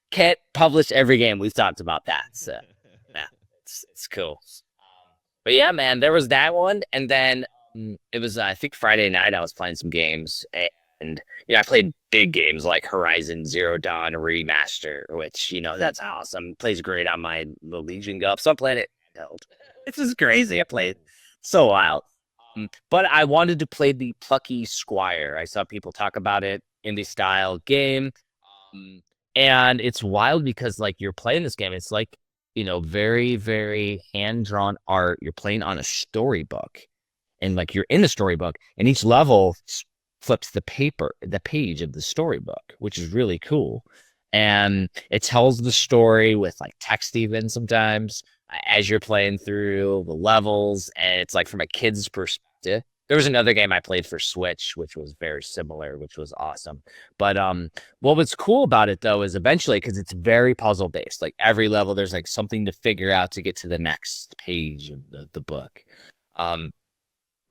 can't publish every game. We've talked about that. So, yeah, it's cool. But yeah, man, there was that one. And then it was, I think, Friday night, I was playing some games. And, I played big games like Horizon Zero Dawn Remaster, which, that's awesome. Plays great on my Legion Go. So I'm playing it. It's just crazy. I played so wild. But I wanted to play the Plucky Squire. I saw people talk about it, indie style game. And it's wild because, like, you're playing this game. It's like, very, very hand-drawn art. You're playing on a storybook. And, like, you're in the storybook. And each level flips the page of the storybook, which is really cool. And it tells the story with, like, text even sometimes as you're playing through the levels. And it's, like, from a kid's perspective. There was another game I played for Switch, which was very similar, which was awesome. But what was cool about it, though, is eventually, because it's very puzzle-based, like every level, there's like something to figure out to get to the next page of the book.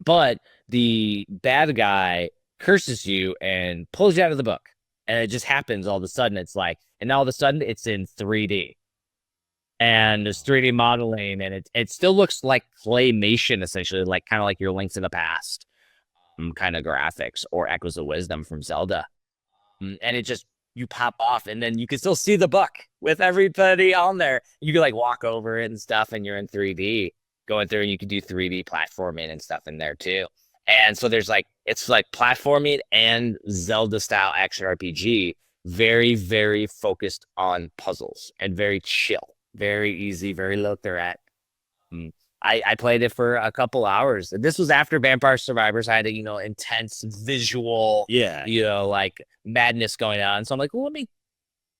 But the bad guy curses you and pulls you out of the book. And it just happens all of a sudden. It's like, and all of a sudden, it's in 3D. And there's 3D modeling, and it still looks like claymation, essentially, like kind of like your Links in the Past kind of graphics, or Echoes of Wisdom from Zelda. And it just, you pop off, and then you can still see the book with everybody on there. You can like walk over it and stuff, and you're in 3D going through, and you can do 3D platforming and stuff in there too. And so there's like, it's like platforming and Zelda style action RPG, very, very focused on puzzles and very chill. Very easy, very low threat. I played it for a couple hours. This was after Vampire Survivors. I had a, intense visual, like madness going on. So I'm like, well, let me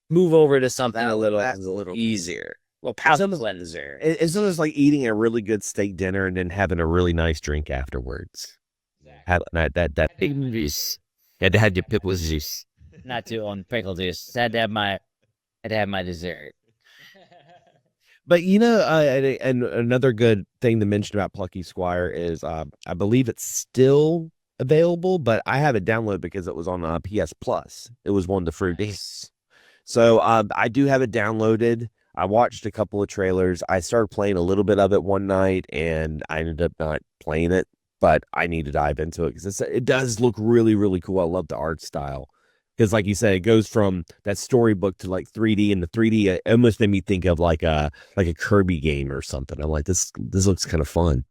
move over to something a little easier. Well, palate cleanser. It's almost like eating a really good steak dinner and then having a really nice drink afterwards. Exactly. That big juice. You had to have your pickle juice. Not too on pickle juice. Had to have my dessert. But and another good thing to mention about Plucky Squire is I believe it's still available, but I have it downloaded because it was on PS Plus. It was one of the free days. So I do have it downloaded. I watched a couple of trailers. I started playing a little bit of it one night, and I ended up not playing it, but I need to dive into it because it does look really, really cool. I love the art style. Because, like you said, it goes from that storybook to like 3D, and the 3D it almost made me think of like a Kirby game or something. I'm like, this looks kind of fun.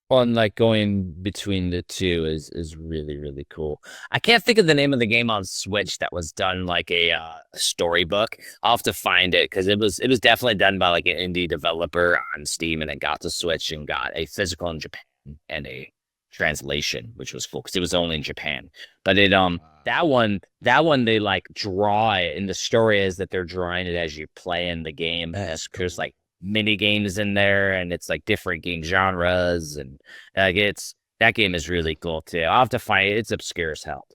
Well, and like going between the two is really, really cool. I can't think of the name of the game on Switch that was done like a storybook. I'll have to find it because it was definitely done by like an indie developer on Steam, and it got to Switch and got a physical in Japan and a translation, which was cool because it was only in Japan. But it that one they like draw it, and the story is that they're drawing it as you play in the game. There's like mini games in there, and it's like different game genres, and that game is really cool too. I'll have to find it. It's obscure as hell,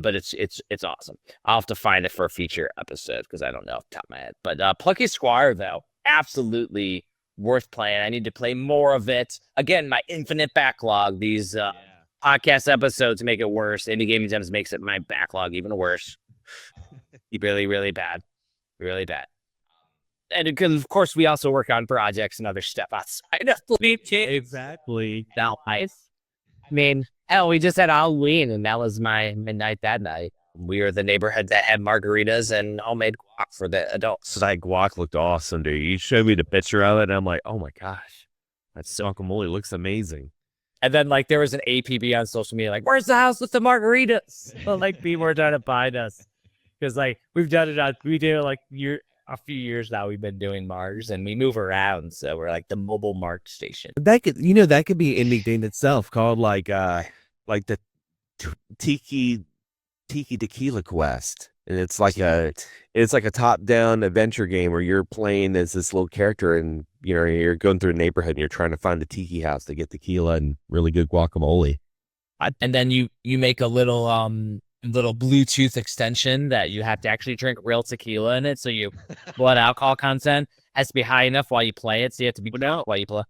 but it's awesome. I'll have to find it for a future episode because I don't know off the top of my head. But Plucky Squire, though, absolutely worth playing. I need to play more of it. Again, my infinite backlog. These podcast episodes make it worse. Indie Gaming Gems makes it my backlog even worse. Really, really bad. Really bad. And because, of course, we also work on projects and other stuff outside of Bleach. Exactly. Now, I mean, hell, we just had Halloween, and that was my midnight that night. We were the neighborhood that had margaritas and homemade guac for the adults. So that guac looked awesome, dude. You showed me the picture of it, and I'm like, oh my gosh, that guacamole looks amazing. And then, like, there was an APB on social media, like, where's the house with the margaritas? Well, like, people were trying to find us. Because, like, we did it, like, a few years now we've been doing Mars, and we move around, so we're like the mobile Mart station. That could be an indie game itself, called like the Tiki Tequila Quest, and it's like a top-down adventure game where you're playing as this little character, and you're going through a neighborhood and you're trying to find the tiki house to get tequila and really good guacamole. And then you make a little little Bluetooth extension that you have to actually drink real tequila in it. So your blood alcohol content has to be high enough while you play it. So you have to be out while you play.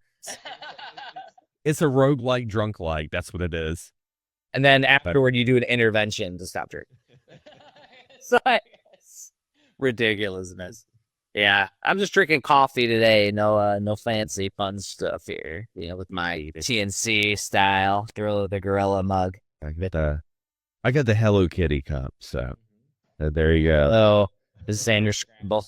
It's a roguelike drunk like. That's what it is. And then afterward, you do an intervention to stop drinking. So it's ridiculousness. Yeah, I'm just drinking coffee today. No fancy fun stuff here. You know, with my TNC style the gorilla mug. I got the Hello Kitty cup. So there you go. Oh, this is Xander Scramble.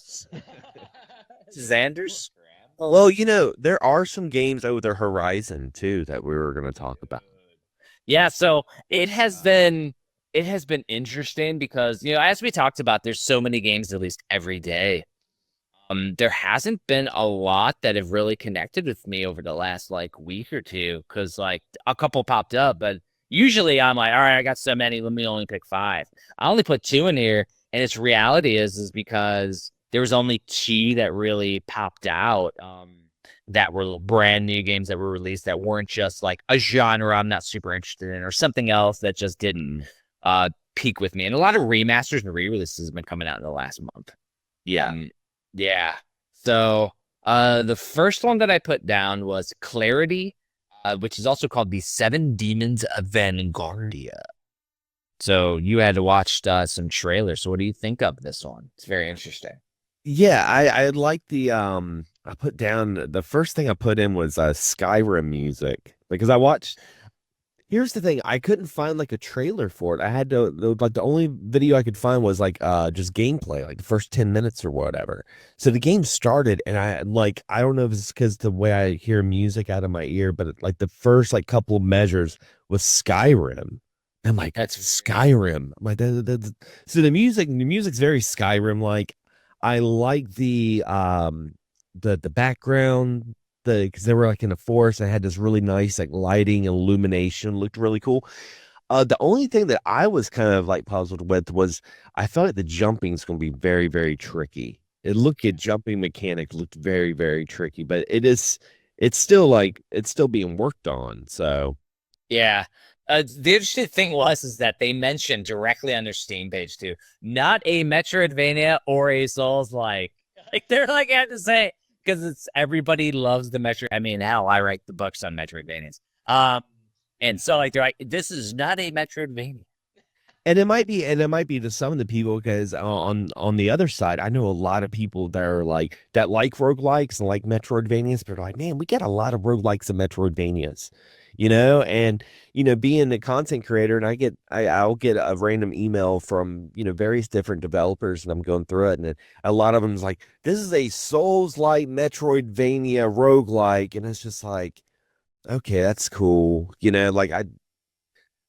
Xander's. Well, there are some games over the horizon too that we were going to talk about. Yeah, so it has been interesting because, as we talked about, there's so many games at least every day. There hasn't been a lot that have really connected with me over the last week or two because a couple popped up, but usually I'm like, all right, I got so many, let me only pick 5. I only put 2 in here, and its reality is because there was only 2 that really popped out. That were brand new games that were released that weren't just a genre I'm not super interested in or something else that just didn't peak with me. And a lot of remasters and re-releases have been coming out in the last month. Yeah. Yeah. So the first one that I put down was Clarity, which is also called The 7 Demons of Vanguardia. So you had to watch some trailers. So what do you think of this one? It's very interesting. Yeah, I like the I put down the first thing I put in was Skyrim music because I watched. Here's the thing, I couldn't find a trailer for it. I had to the only video I could find was just gameplay, the first 10 minutes or whatever. So the game started and I don't know if it's because the way I hear music out of my ear, but the first couple of measures was Skyrim. I'm like, that's Skyrim. I'm like, so the music's very Skyrim like. I like the background, because they were in a forest and had this really nice lighting and illumination, looked really cool. The only thing that I was kind of puzzled with was I felt like the jumping is going to be very, very tricky. Jumping mechanic looked very, very tricky, but it's still being worked on. So yeah. The interesting thing is that they mentioned directly on their Steam page too, not a Metroidvania or a Souls-like. They're I have to say, because it's everybody loves the Metro. I mean, hell, I write the books on Metroidvanias. And so they're like, this is not a Metroidvania. And it might be to some of the people because on the other side, I know a lot of people that are that like roguelikes and like Metroidvanias, but they're man, we get a lot of roguelikes and Metroidvanias. And being a content creator, and I'll get a random email from various different developers, and I'm going through it, and a lot of them is this is a Souls-like Metroidvania roguelike, and it's just okay, that's cool,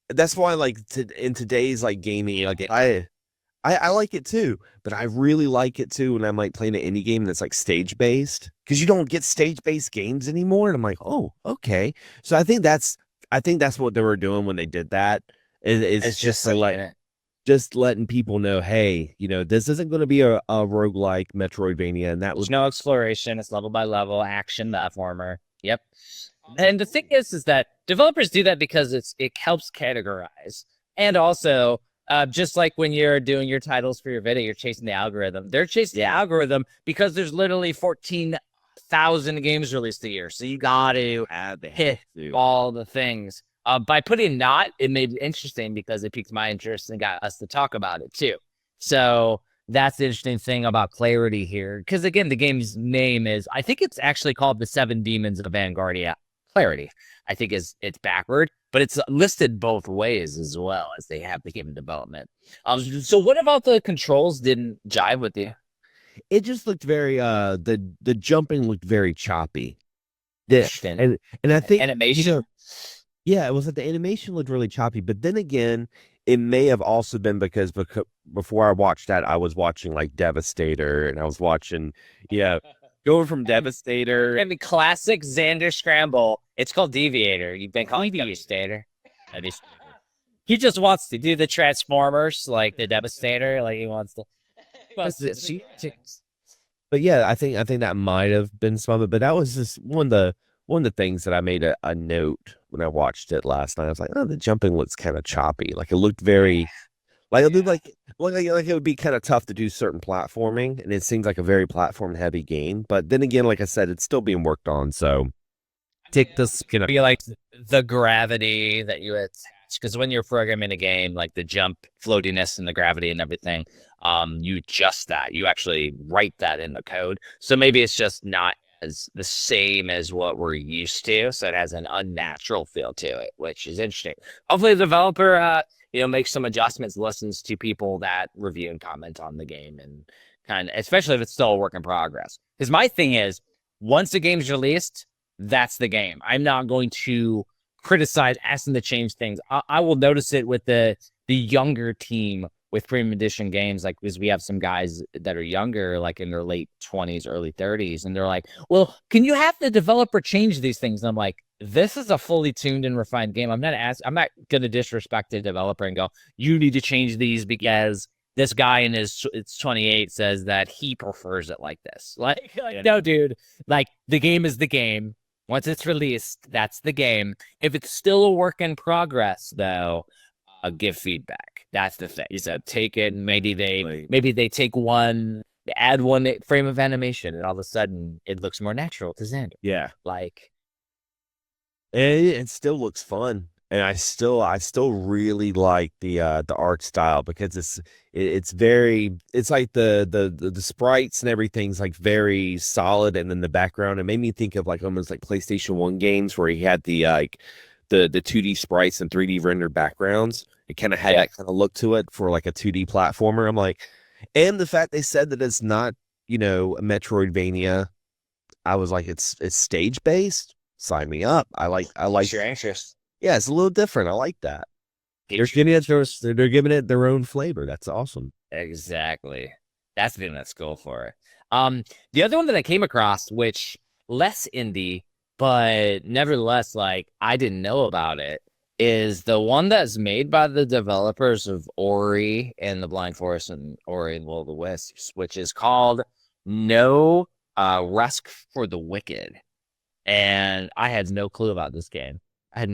that's why in today's gaming, I like it too, but I really like it too when I'm playing an indie game that's stage based, because you don't get stage based games anymore. And I'm oh, okay. So I think that's what they were doing when they did that. It's just just letting people know, hey, this isn't going to be a roguelike Metroidvania, and that was no exploration. It's level by level action platformer. Yep. And the thing is that developers do that because it helps categorize, and also. Just like when you're doing your titles for your video, you're chasing the algorithm. They're chasing the algorithm because there's literally 14,000 games released a year. So you got to hit all the things. By putting not, it made it interesting because it piqued my interest and got us to talk about it too. So that's the interesting thing about Clarity here. Because again, the game's name is, I think it's actually called The 7 Demons of Vanguardia. Clarity, I think it's backward, but it's listed both ways as well as they have the game in development. So what about the controls didn't jive with you? It just looked very the jumping looked very choppy. And I think animation. Yeah, it was the animation looked really choppy, but then again, it may have also been because before I watched that, I was watching Devastator, and I was watching going from Devastator. And the classic Xander Scramble. It's called Deviator. You've been calling Devastator. He just wants to do the Transformers, the Devastator. He wants to. But yeah, I think that might have been some of it. But that was just one of the things that I made a note when I watched it last night. I was oh, the jumping looks kind of choppy. It looked very Like it'll be like it would be kind of tough to do certain platforming, and it seems like a very platform heavy game. But then again, like I said, it's still being worked on. So take this, Be like the gravity that you attach, because when you're programming a game, like the jump floatiness and the gravity and everything, you adjust that. You actually write that in the code. So maybe it's just not as the same as what we're used to. So it has an unnatural feel to it, which is interesting. Hopefully the developer makes some adjustments, listens to people that review and comment on the game, and kind of, especially if it's still a work in progress. Because my thing is, once the game's released, that's the game. I'm not going to criticize asking to change things. I will notice it with the younger team with premium edition games, like, because we have some guys that are younger, like in their late 20s, early 30s, and they're like, well, can you have the developer change these things? And I'm like, this is a fully tuned and refined game. I'm not going to disrespect the developer and go, you need to change these because this guy in his 28 says that he prefers it like this. Like no, dude, like the game is the game. Once it's released, that's the game. If it's still a work in progress, though, give feedback. That's the thing. You said take it, and maybe they take one, add one frame of animation, and all of a sudden it looks more natural to Xander. Yeah, like it still looks fun, and I still really like the art style, because it's like the sprites and everything's like very solid, and then the background, it made me think of like almost like PlayStation 1 games where he had the like the 2D sprites and 3D rendered backgrounds. It kind of had that kind of look to it for like a 2D platformer. I'm like, and the fact they said that it's not, a Metroidvania, I was like, it's stage based. Sign me up. I like you're anxious. Yeah, it's a little different. I like that. They're giving it their own flavor. That's awesome. Exactly. That's the thing that's cool for it. The other one that I came across, which less indie, but nevertheless, like, I didn't know about it, is the one that's made by the developers of Ori and the Blind Forest and Ori and Will of the Wisps, which is called No Rest for the Wicked. And I had no clue about this game. I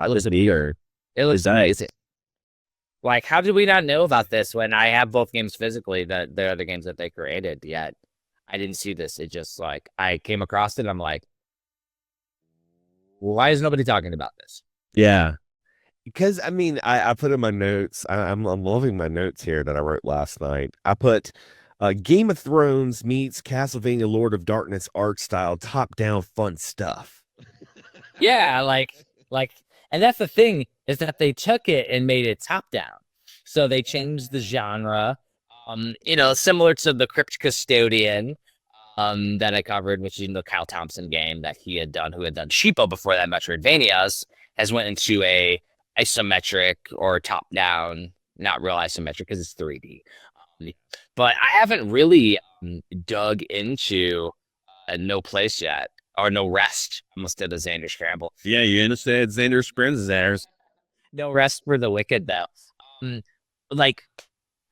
was eager. It looks amazing. Like, how did we not know about this when I have both games physically, that they're the games that they created, yet I didn't see this. It just, like, I came across it, and I'm like, why is nobody talking about this? Yeah. Because, I mean, I put in my notes, I'm loving my notes here that I wrote last night. I put Game of Thrones meets Castlevania Lord of Darkness art style, top-down fun stuff. Yeah, like, and that's the thing, is that they took it and made it top-down. So they changed the genre, similar to the Crypt Custodian, that I covered, which is the Kyle Thompson game that he had done, who had done Sheepo before that, Metroidvanias, has went into a isometric or top-down, not real isometric because it's 3D. But I haven't really dug into No Place yet, or No Rest. Almost did a Xander Scramble. Yeah, you understand Xander Scramble. No Rest for the Wicked, though. Like,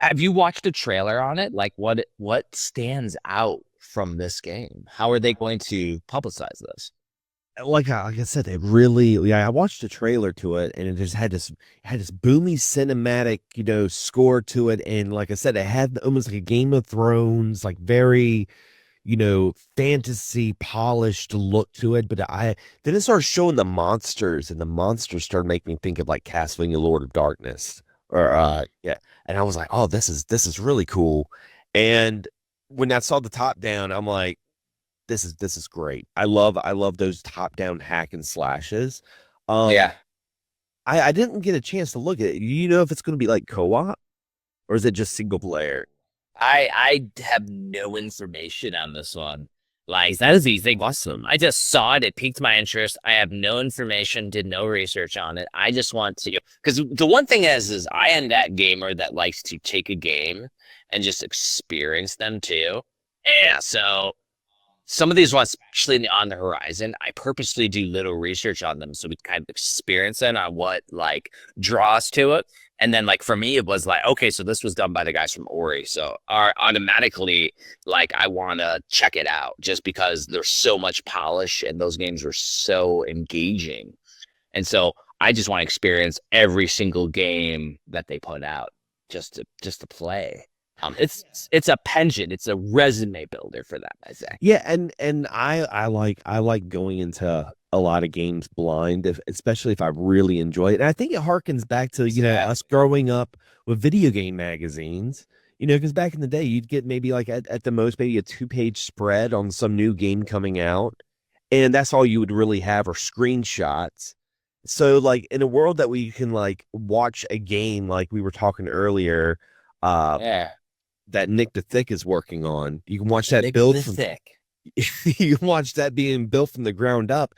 have you watched a trailer on it? Like, what stands out from this game? How are they going to publicize this? Like I said, they really, I watched a trailer to it, and it just had this boomy cinematic, score to it. And like I said, it had almost like a Game of Thrones, like very, fantasy polished look to it. But then it started showing the monsters, and the monsters started making me think of like Castlevania Lord of Darkness, or and I was like, oh, this is really cool. And when I saw the top down, I'm like, this is great. I love those top down hack and slashes. Yeah. I didn't get a chance to look at it. You know if it's going to be like co-op, or is it just single player? I have no information on this one. Like, that is easy. Awesome. I just saw it. It piqued my interest. I have no information, did no research on it. I just want to, because the one thing is I am that gamer that likes to take a game and just experience them too. Yeah. So some of these ones, especially on the horizon, I purposely do little research on them so we kind of experience it on what like draws to it. And then, like, for me, it was like, okay, so this was done by the guys from Ori. So automatically, like, I want to check it out just because there's so much polish and those games are so engaging. And so I just want to experience every single game that they put out just to play. It's a penchant. It's a resume builder for them, I say. Yeah, and I like going into a lot of games blind, especially if I really enjoy it. And I think it harkens back to, us growing up with video game magazines. Because back in the day, you'd get maybe like at the most maybe a 2-page spread on some new game coming out, and that's all you would really have are screenshots. So like in a world that we can like watch a game like we were talking earlier, Yeah. that Nick the Thick is working on. You can watch that Nick build the from Thick. you can watch that being built from the ground up.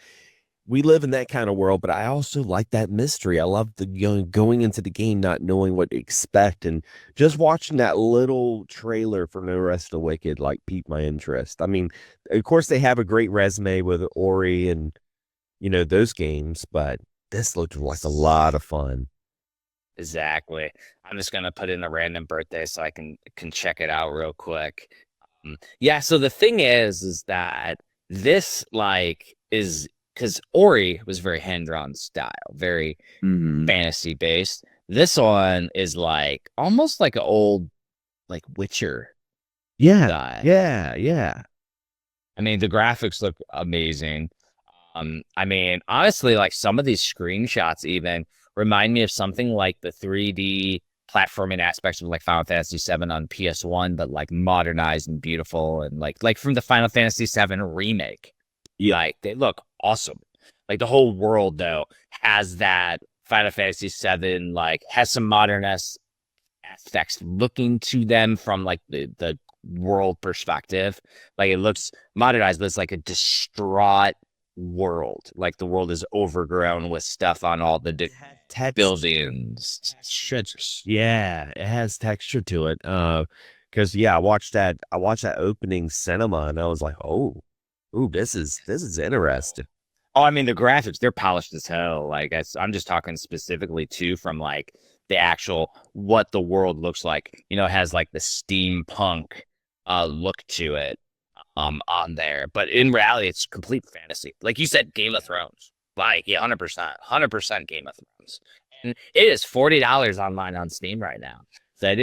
We live in that kind of world, but I also like that mystery. I love the going into the game not knowing what to expect, and just watching that little trailer for No Rest of the Wicked like piqued my interest. I mean, of course they have a great resume with Ori and those games, but this looked like a lot of fun. Exactly. I'm just gonna put in a random birthday so I can check it out real quick. Yeah. So the thing is that this like is because Ori was very hand-drawn style, very fantasy based. This one is like almost like an old like Witcher Yeah, style. yeah. I mean, the graphics look amazing. I mean, honestly, like some of these screenshots even remind me of something like the 3D platforming aspects of like Final Fantasy VII on PS1, but like modernized and beautiful, and like from the Final Fantasy VII remake. Yeah. Like they look awesome. Like the whole world though has that Final Fantasy VII, like has some modern aspects looking to them from like the world perspective. Like it looks modernized, but it's like a distraught world. Like the world is overgrown with stuff on all the buildings. Yeah, it has texture to it. Because I watched that opening cinema and I was like, oh, this is interesting. Oh, I mean the graphics, they're polished as hell. Like I'm just talking specifically too from like the actual what the world looks like. It has like the steampunk look to it on there. But in reality, it's complete fantasy. Like you said, Game of Thrones. Like, yeah, 100% Game of Thrones. And it is $40 online on Steam right now. So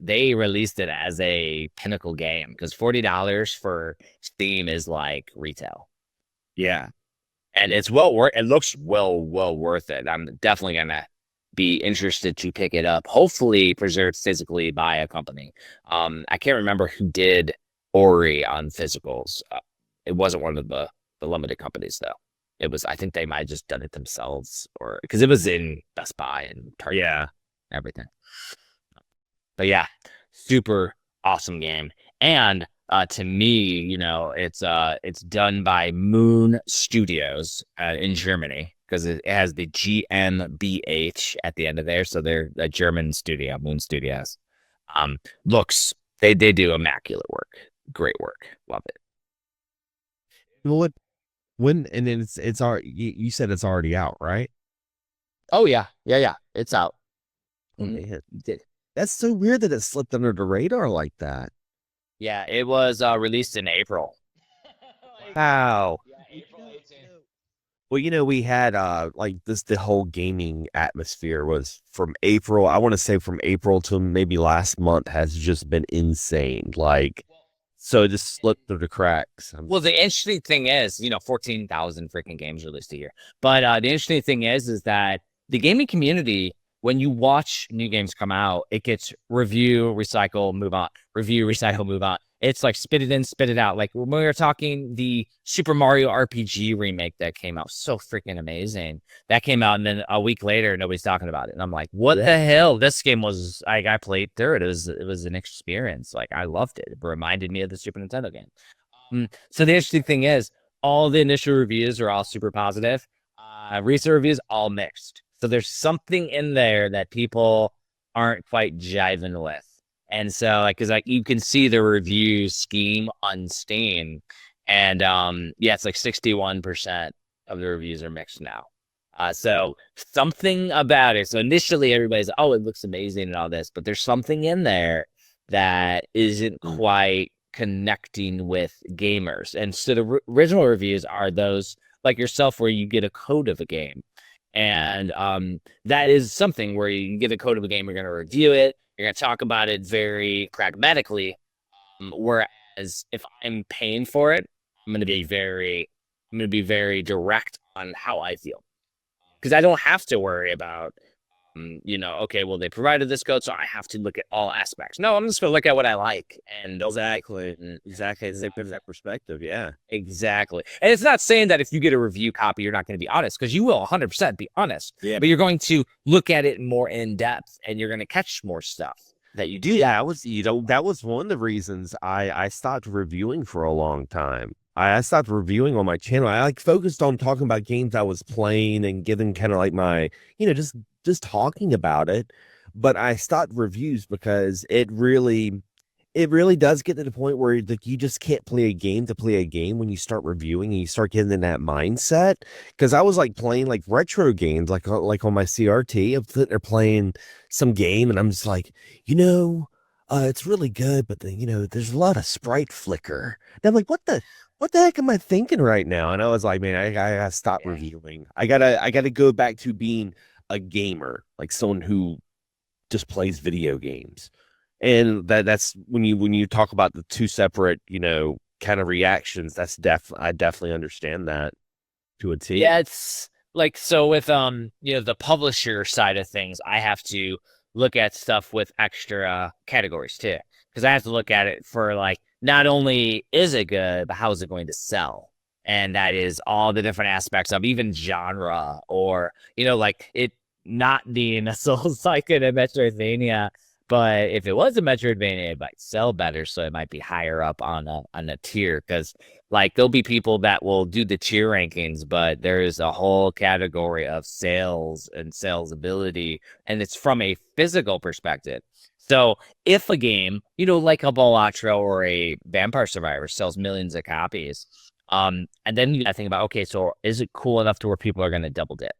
they released it as a pinnacle game because $40 for Steam is like retail. Yeah. And it looks well worth it. I'm definitely gonna be interested to pick it up. Hopefully preserved physically by a company. I can't remember who did Ori on physicals. It wasn't one of the limited companies though. It was, I think they might have just done it themselves, or because it was in Best Buy and Target. Yeah. Everything. But yeah, super awesome game. And to me, it's done by Moon Studios in Germany because it has the GmbH at the end of there. So they're a German studio, Moon Studios. They do immaculate work. Great work. Love it. When and then it's already, you said it's already out, right? Oh yeah. It's out. That's so weird that it slipped under the radar like that. Yeah, it was released in April. Wow. Yeah, April 18th. Well, we had like the whole gaming atmosphere was from April. I want to say from April to maybe last month has just been insane. Like, so it just slipped through the cracks. Well, the interesting thing is, 14,000 freaking games released a year. But the interesting thing is that the gaming community, when you watch new games come out, it gets review, recycle, move on, review, recycle, move on. It's like spit it in, spit it out. Like when we were talking the Super Mario RPG remake that came out, so freaking amazing. That came out, and then a week later, nobody's talking about it. And I'm like, what the hell? This game was like, I played through it. It was an experience. Like I loved it. It reminded me of the Super Nintendo game. So the interesting thing is, all the initial reviews are all super positive. Recent reviews all mixed. So there's something in there that people aren't quite jiving with. And so, like, because like you can see the review scheme on Steam, and it's like 61% of the reviews are mixed now. So something about it. So initially, everybody's like, oh, it looks amazing and all this, but there's something in there that isn't quite connecting with gamers. And so the original reviews are those like yourself, where you get a code of a game. And that is something where you get a code of a game, you're going to review it, you're going to talk about it very pragmatically. Whereas if I'm paying for it, I'm going to be very direct on how I feel, because I don't have to worry about, okay, well, they provided this code, so I have to look at all aspects. No, I'm just going to look at what I like. And Exactly. They put that perspective. Yeah. exactly. And it's not saying that if you get a review copy, you're not going to be honest, because you will 100% be honest. Yeah. But you're going to look at it more in depth, and you're going to catch more stuff that you do. Yeah, that was one of the reasons I stopped reviewing for a long time. I stopped reviewing on my channel. I like focused on talking about games I was playing and giving kind of like my, just talking about it. But I stopped reviews because it really does get to the point where like you just can't play a game to play a game when you start reviewing and you start getting in that mindset. Because I was like playing like retro games, like on my CRT. I'm sitting there playing some game, and I'm just like, it's really good, but there's a lot of sprite flicker. And I'm like, what the heck am I thinking right now? And I was like, man, I gotta stop reviewing. I gotta go back to being a gamer, like someone who just plays video games. And that's when you talk about the two separate, kind of reactions, I definitely understand that to a T. Yeah, it's like, so with the publisher side of things, I have to look at stuff with extra categories too, because I have to look at it for like, not only is it good, but how is it going to sell? And that is all the different aspects of even genre, or like it not being a Souls-like in a Metroidvania. But if it was a Metroidvania, it might sell better, so it might be higher up on a tier. Because like there'll be people that will do the tier rankings, but there is a whole category of sales and sales ability, and it's from a physical perspective. So if a game, like a Balatro or a Vampire Survivor sells millions of copies, and then you gotta think about, okay, so is it cool enough to where people are going to double dip?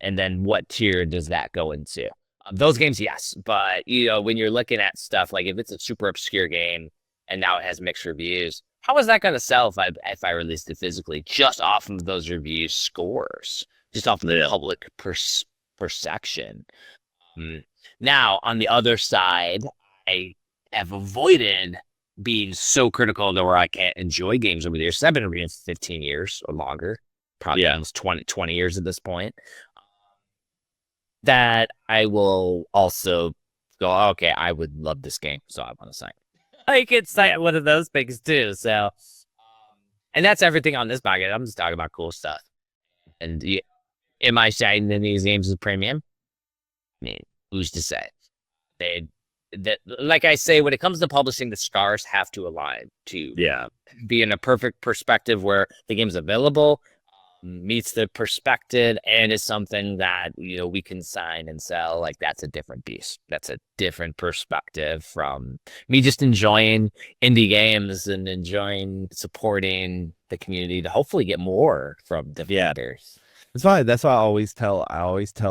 And then what tier does that go into? Those games, yes. But, when you're looking at stuff, like if it's a super obscure game and now it has mixed reviews, how is that going to sell if I released it physically just off of those review scores, just off of the public perception? Now, on the other side, I have avoided being so critical to where I can't enjoy games over the years. I've been reading 15 years or longer, probably almost 20 years at this point. That I will also go, okay, I would love this game, so I want to sign. Like, it's like one of those things too. So, and that's everything on this podcast. I'm just talking about cool stuff. And am I signing in these games as premium? I mean, who's to say? Like I say, when it comes to publishing, the stars have to align to be in a perfect perspective where the game's available, meets the perspective, and is something that we can sign and sell. Like, that's a different beast. That's a different perspective from me just enjoying indie games and enjoying supporting the community to hopefully get more from Deviators. That's why I always tell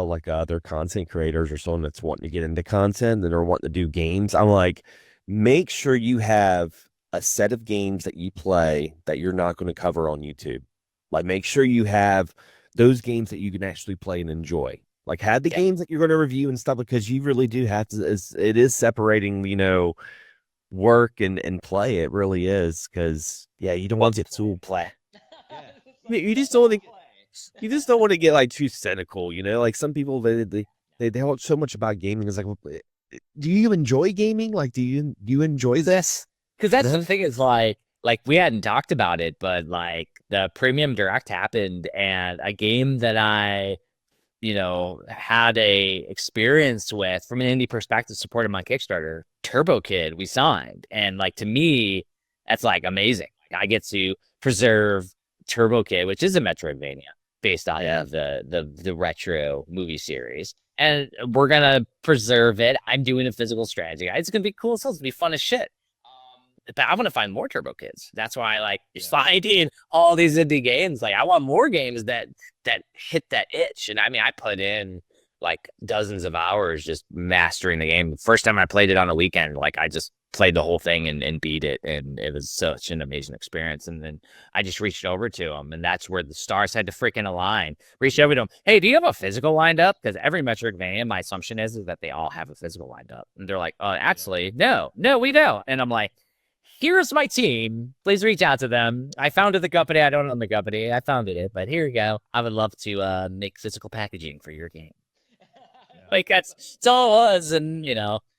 like other content creators or someone that's wanting to get into content and or wanting to do games. I'm like, make sure you have a set of games that you play that you're not going to cover on YouTube. Like, make sure you have those games that you can actually play and enjoy. Like, have the games that you're going to review and stuff, because you really do have to. It is separating, work and play. It really is, because you don't want to play. I mean, you just don't want to get like too cynical. Like some people they hold so much about gaming. It's like, well, do you enjoy gaming? Like, do you enjoy this? Because that's the thing is like we hadn't talked about it, but like the Premium Direct happened, and a game that I, had a experience with from an indie perspective, supported my Kickstarter, Turbo Kid, we signed. And like, to me, that's like amazing. I get to preserve Turbo Kid, which is a Metroidvania based on the retro movie series. And we're going to preserve it. I'm doing a physical strategy. It's going to be cool. It's going to be fun as shit. But I want to find more Turbo Kids. That's why I like finding all these indie games. Like, I want more games that hit that itch. And I mean, I put in like dozens of hours just mastering the game. First time I played it on a weekend, like I just played the whole thing and beat it, and it was such an amazing experience. And then I just reached over to him, and that's where the stars had to freaking align. Reached over to him, hey, do you have a physical lined up? Because every Metroidvania, my assumption is that they all have a physical lined up, and they're like, actually, no, we don't. And I'm like, here's my team. Please reach out to them. I founded the company. I don't own the company. I founded it, but here you go. I would love to make physical packaging for your game. Like that's all it was, and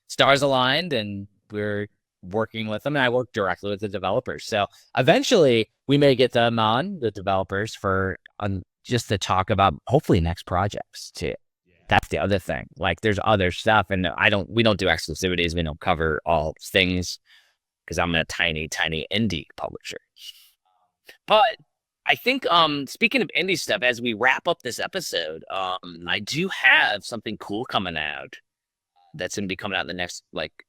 stars aligned, and we're working with them, and I work directly with the developers. So eventually we may get them on, the developers, for just to talk about hopefully next projects too. That's the other thing. Like there's other stuff, and we don't do exclusivities. We don't cover all things because I'm a tiny indie publisher. But I think speaking of indie stuff, as we wrap up this episode, I do have something cool coming out that's going to be coming out in the next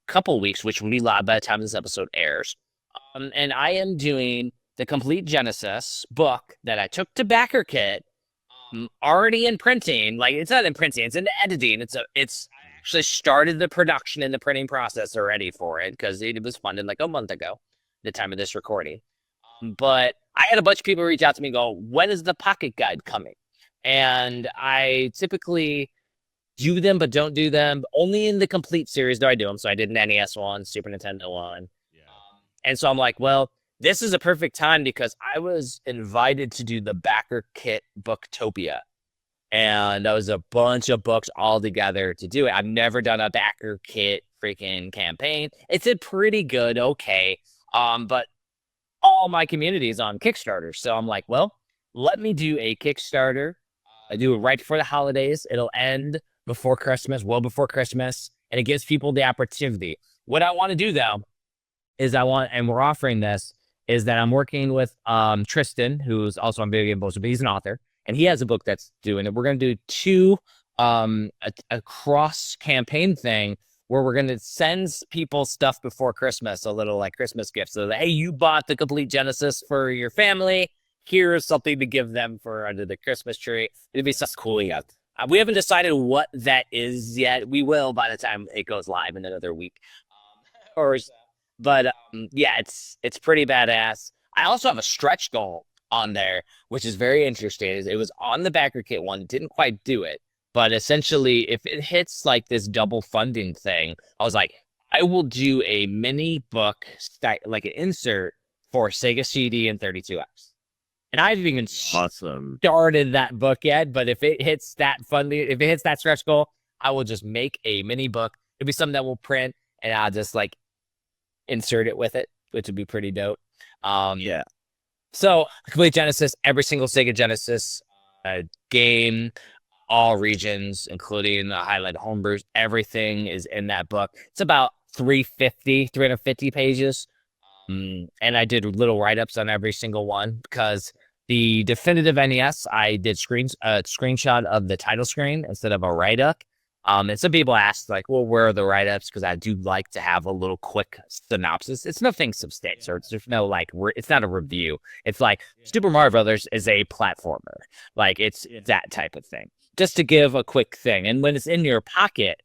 couple weeks, which will be live by the time this episode airs. And I am doing the complete Genesis book that I took to BackerKit, already in printing. Like it's not in printing, it's in editing. It's actually started the production and the printing process already for it because it was funded like a month ago, the time of this recording. But I had a bunch of people reach out to me and go, when is the pocket guide coming? And I typically do them, but don't do them. Only in the complete series do I do them. So I did an NES one, Super Nintendo one. Yeah. And so I'm like, well, this is a perfect time because I was invited to do the BackerKit Booktopia. And that was a bunch of books all together to do it. I've never done a BackerKit freaking campaign. It did pretty good, okay. But all my community is on Kickstarter. So I'm like, well, let me do a Kickstarter. I do it right before the holidays. It'll end before Christmas, well before Christmas, and it gives people the opportunity. What I want to do though is and we're offering this, is that I'm working with Tristan, who's also on Video Game Bullshit, but he's an author, and he has a book that's doing it. We're going to do two a cross campaign thing where we're going to send people stuff before Christmas, a little like Christmas gift. So that, hey, you bought the complete Genesis for your family. Here's something to give them for under the Christmas tree. It'd be something cool yet. We haven't decided what that is yet. We will by the time it goes live in another week. But yeah, it's pretty badass. I also have a stretch goal on there, which is very interesting. It was on the BackerKit one, didn't quite do it. But essentially, if it hits like this double funding thing, I was like, I will do a mini book, like an insert for Sega CD and 32X. And I haven't even started that book yet, but if it hits that funding, if it hits that stretch goal, I will just make a mini book. It'll be something that we'll print, and I'll just like insert it with it, which would be pretty dope. Yeah. So, complete Genesis, every single Sega Genesis game, all regions, including the highlight homebrews, everything is in that book. It's about 350 pages. And I did little write-ups on every single one because the definitive NES, I did screenshot of the title screen instead of a write-up. And some people asked, like, well, where are the write-ups? Because I do like to have a little quick synopsis. It's nothing substantial. There's no, like, it's not a review. It's like Super Mario Brothers is a platformer. Like, it's that type of thing. Just to give a quick thing. And when it's in your pocket,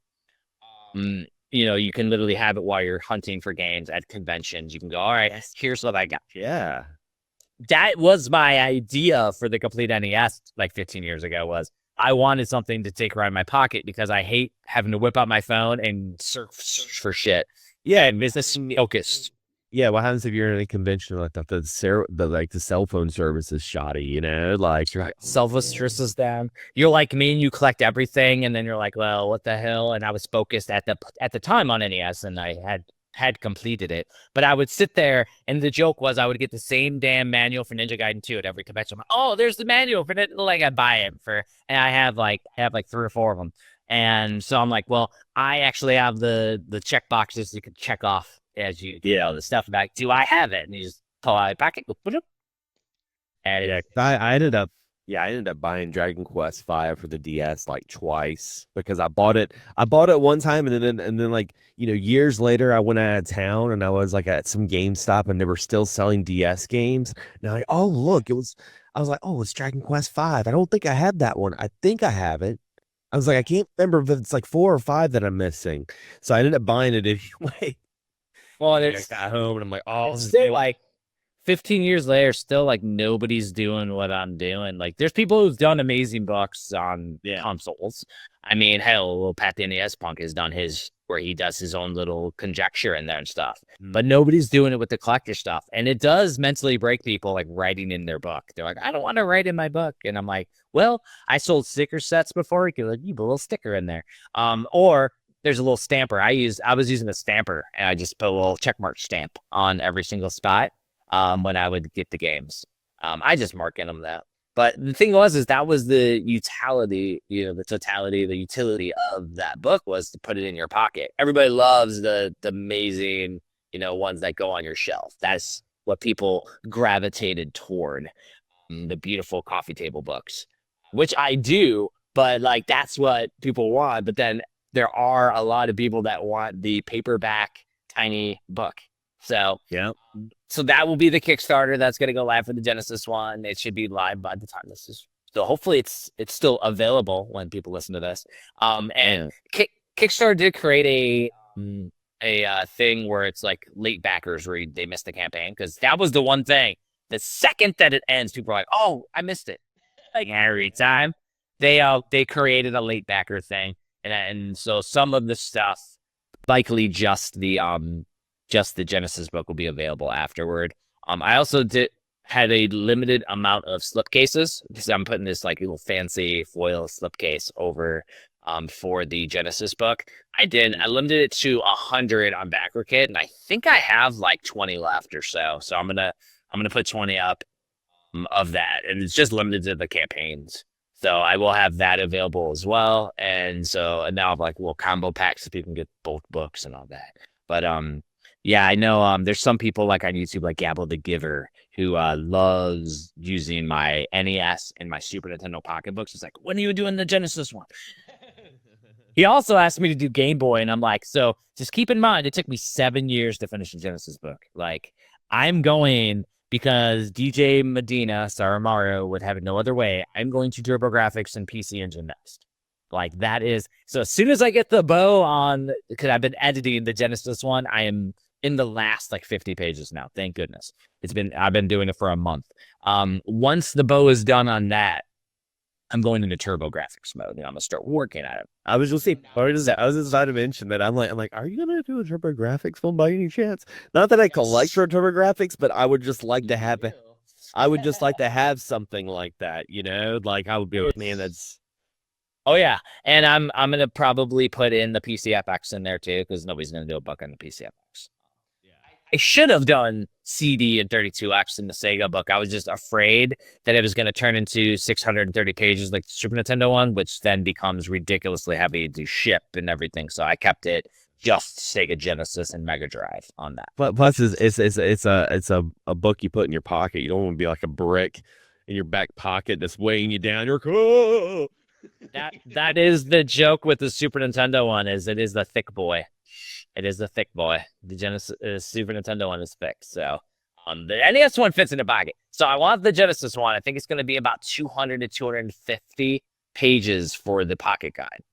you can literally have it while you're hunting for games at conventions. You can go, all right, here's what I got. Yeah. That was my idea for the complete NES like 15 years ago was I wanted something to take around my pocket because I hate having to whip out my phone and search for shit. Yeah, and business focused. Yeah, what happens if you're in a convention like that? The cell phone service is shoddy, like right. Cell phone service is down. You're like me and you collect everything, and then you're like, well, what the hell? And I was focused at the time on NES, and I had completed it. But I would sit there, and the joke was I would get the same damn manual for Ninja Gaiden 2 at every convention. I'm like, oh, there's the manual for it. Like I buy it and I have like 3 or 4 of them. And so I'm like, well, I actually have the check boxes you can check off as the stuff back. Do I have it? And you just pull out a packet, go put it. And I ended up buying Dragon Quest V for the DS like twice because I bought it one time and then like years later I went out of town and I was like at some GameStop and they were still selling DS games. And I'm like, oh look, I was like, oh, it's Dragon Quest V. I don't think I have that one. I think I have it. I was like, I can't remember if it's like 4 or 5 that I'm missing. So I ended up buying it anyway. Well, and I it's got home and I'm like, oh, it's still like 15 years later, still like nobody's doing what I'm doing. Like there's people who've done amazing books on consoles. I mean, hell, little Pat the NES Punk has done his where he does his own little conjecture in there and stuff. But nobody's doing it with the collector stuff. And it does mentally break people like writing in their book. They're like, I don't want to write in my book. And I'm like, well, I sold sticker sets before. You could you put a little sticker in there. Or there's a little stamper. I was using a stamper and I just put a little checkmark stamp on every single spot when I would get the games. I just mark in them that. But the thing is that was the utility, the totality, the utility of that book was to put it in your pocket. Everybody loves the amazing, ones that go on your shelf. That's what people gravitated toward, the beautiful coffee table books, which I do, but like that's what people want. But then there are a lot of people that want the paperback tiny book. So so that will be the Kickstarter that's going to go live for the Genesis one. It should be live by the time this is. So hopefully it's still available when people listen to this. And Kickstarter did create a thing where it's like late backers where they missed the campaign, because that was the one thing. The second that it ends, people are like, "Oh, I missed it." Like every time they created a late backer thing, and so some of the stuff, likely just the Genesis book, will be available afterward. I also had a limited amount of slipcases because I'm putting this like little fancy foil slipcase over for the Genesis book. I limited it to 100 on BackerKit, and I think I have like 20 left or so. So I'm gonna put 20 up of that, and it's just limited to the campaigns. So I will have that available as well. And now I have like little combo packs so people can get both books and all that. But yeah, I know there's some people like on YouTube, like Gabble the Giver, who loves using my NES and my Super Nintendo Pocket books. It's like, when are you doing the Genesis one? He also asked me to do Game Boy, and I'm like, so just keep in mind, it took me 7 years to finish the Genesis book. Like, I'm going, because DJ Medina, Sarah Mario, would have it no other way, I'm going to TurboGrafx and PC Engine next. Like, that is, so as soon as I get the bow on, because I've been editing the Genesis one, I am in the last like 50 pages now. Thank goodness. I've been doing it for a month. Once the bow is done on that, I'm going into TurboGrafx mode, and I'm gonna start working at it. I was just about to mention that I'm like, are you gonna do a TurboGrafx film by any chance? Not that I collect for TurboGrafx, but I would just like to have it. I would just like to have something like that, Like I would be like, man, that's. Oh yeah, and I'm gonna probably put in the PCFX in there too, because nobody's gonna do a book on the PCFX. I should have done CD and 32X in the Sega book. I was just afraid that it was going to turn into 630 pages like the Super Nintendo one, which then becomes ridiculously heavy to ship and everything. So I kept it just Sega Genesis and Mega Drive on that. But plus, it's a book you put in your pocket. You don't want to be like a brick in your back pocket that's weighing you down. You're cool. That is the joke with the Super Nintendo one. It is the thick boy. It is a thick boy. The Genesis Super Nintendo one is thick. So the NES one fits in the pocket. So I want the Genesis one. I think it's going to be about 200 to 250 pages for the pocket guide.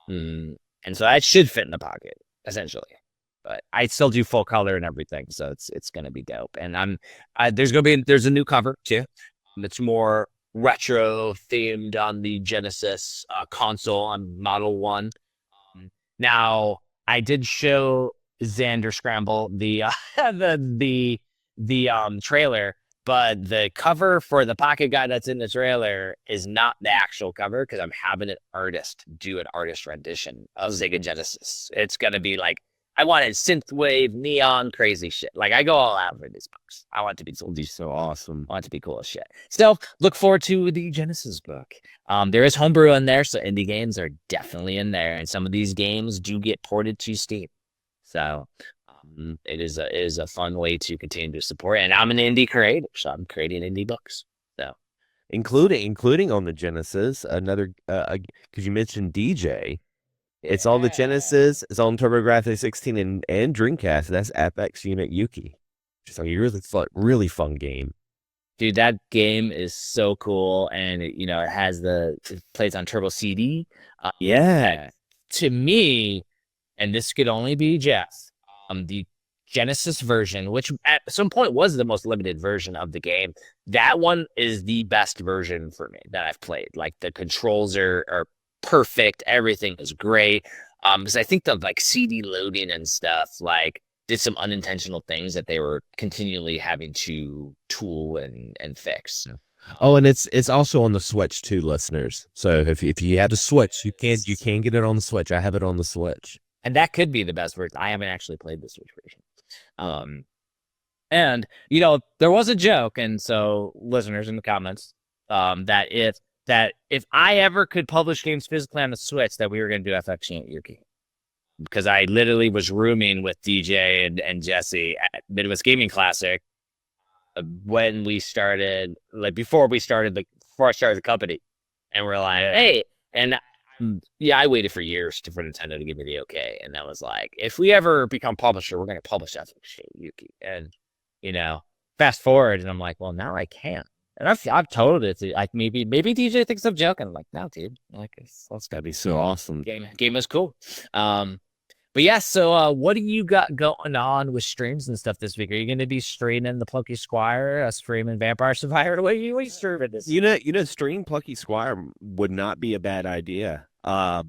And so that should fit in the pocket, essentially. But I still do full color and everything. So it's going to be dope. And there's a new cover too. It's more retro themed on the Genesis console on Model 1. Now, I did show Xander Scramble the trailer, but the cover for the pocket guide that's in the trailer is not the actual cover, because I'm having an artist do an artist rendition of Sega Genesis. It's gonna be like, I wanted synthwave, neon, crazy shit. Like, I go all out for these books. I want it to be so awesome. I want it to be cool as shit. So look forward to the Genesis book. There is homebrew in there, so indie games are definitely in there, and some of these games do get ported to Steam. So it is a fun way to continue to support. And I'm an indie creator, so I'm creating indie books. So including on the Genesis, another because you mentioned DJ. It's on the Genesis. It's on TurboGrafx 16 and Dreamcast. That's Apex Unit Yuki. Just a really fun game. Dude, that game is so cool, and it plays on Turbo CD. Yeah. To me, and this could only be Jeff, the Genesis version, which at some point was the most limited version of the game. That one is the best version for me that I've played. Like the controls are perfect, everything is great. Because I think the like CD loading and stuff like did some unintentional things that they were continually having to tool and fix. So, Oh, and it's also on the Switch too, listeners. So if you have the Switch, you can get it on the Switch. I have it on the Switch. and that could be the best version. I haven't actually played the Switch version. And you know, there was a joke, and so listeners in the comments, that if I ever could publish games physically on the Switch, that we were going to do FX Yuki. Because I literally was rooming with DJ and Jesse at Midwest Gaming Classic when we started, like before I started the company, and we're like, hey, and yeah, I waited for years for Nintendo to give me the okay, and that was like, if we ever become publisher, we're going to publish that Yuki, and you know, fast forward, and I'm like, well, now I can't. And I've told it to like maybe DJ thinks I'm joking. I'm like, no, dude, like let's That'd be so awesome. game is cool. But yeah, so what do you got going on with streams and stuff this week? Are you going to be streaming the Plucky Squire, streaming Vampire Survivor? What are you streaming this? Stream Plucky Squire would not be a bad idea. Now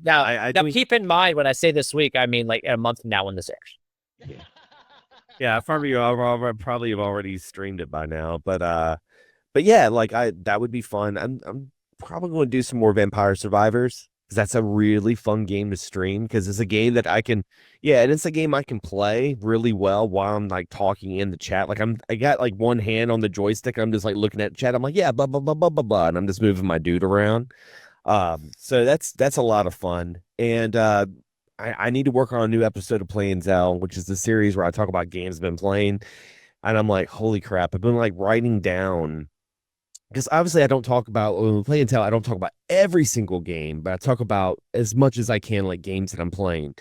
keep in mind when I say this week, I mean like a month from now when this airs. Yeah, probably have already streamed it by now, but yeah, like that would be fun. I'm probably going to do some more Vampire Survivors because that's a really fun game to stream because it's a game that and it's a game I can play really well while I'm like talking in the chat. Like I got like one hand on the joystick. I'm just like looking at the chat. I'm like, yeah, blah blah blah blah blah blah, and I'm just moving my dude around. So that's a lot of fun, and I need to work on a new episode of Play and Tell, which is the series where I talk about games I've been playing, and I'm like, holy crap, I've been like writing down. Because obviously I don't talk about when we play and tell, I don't talk about every single game, but I talk about as much as I can, like games that I'm playing.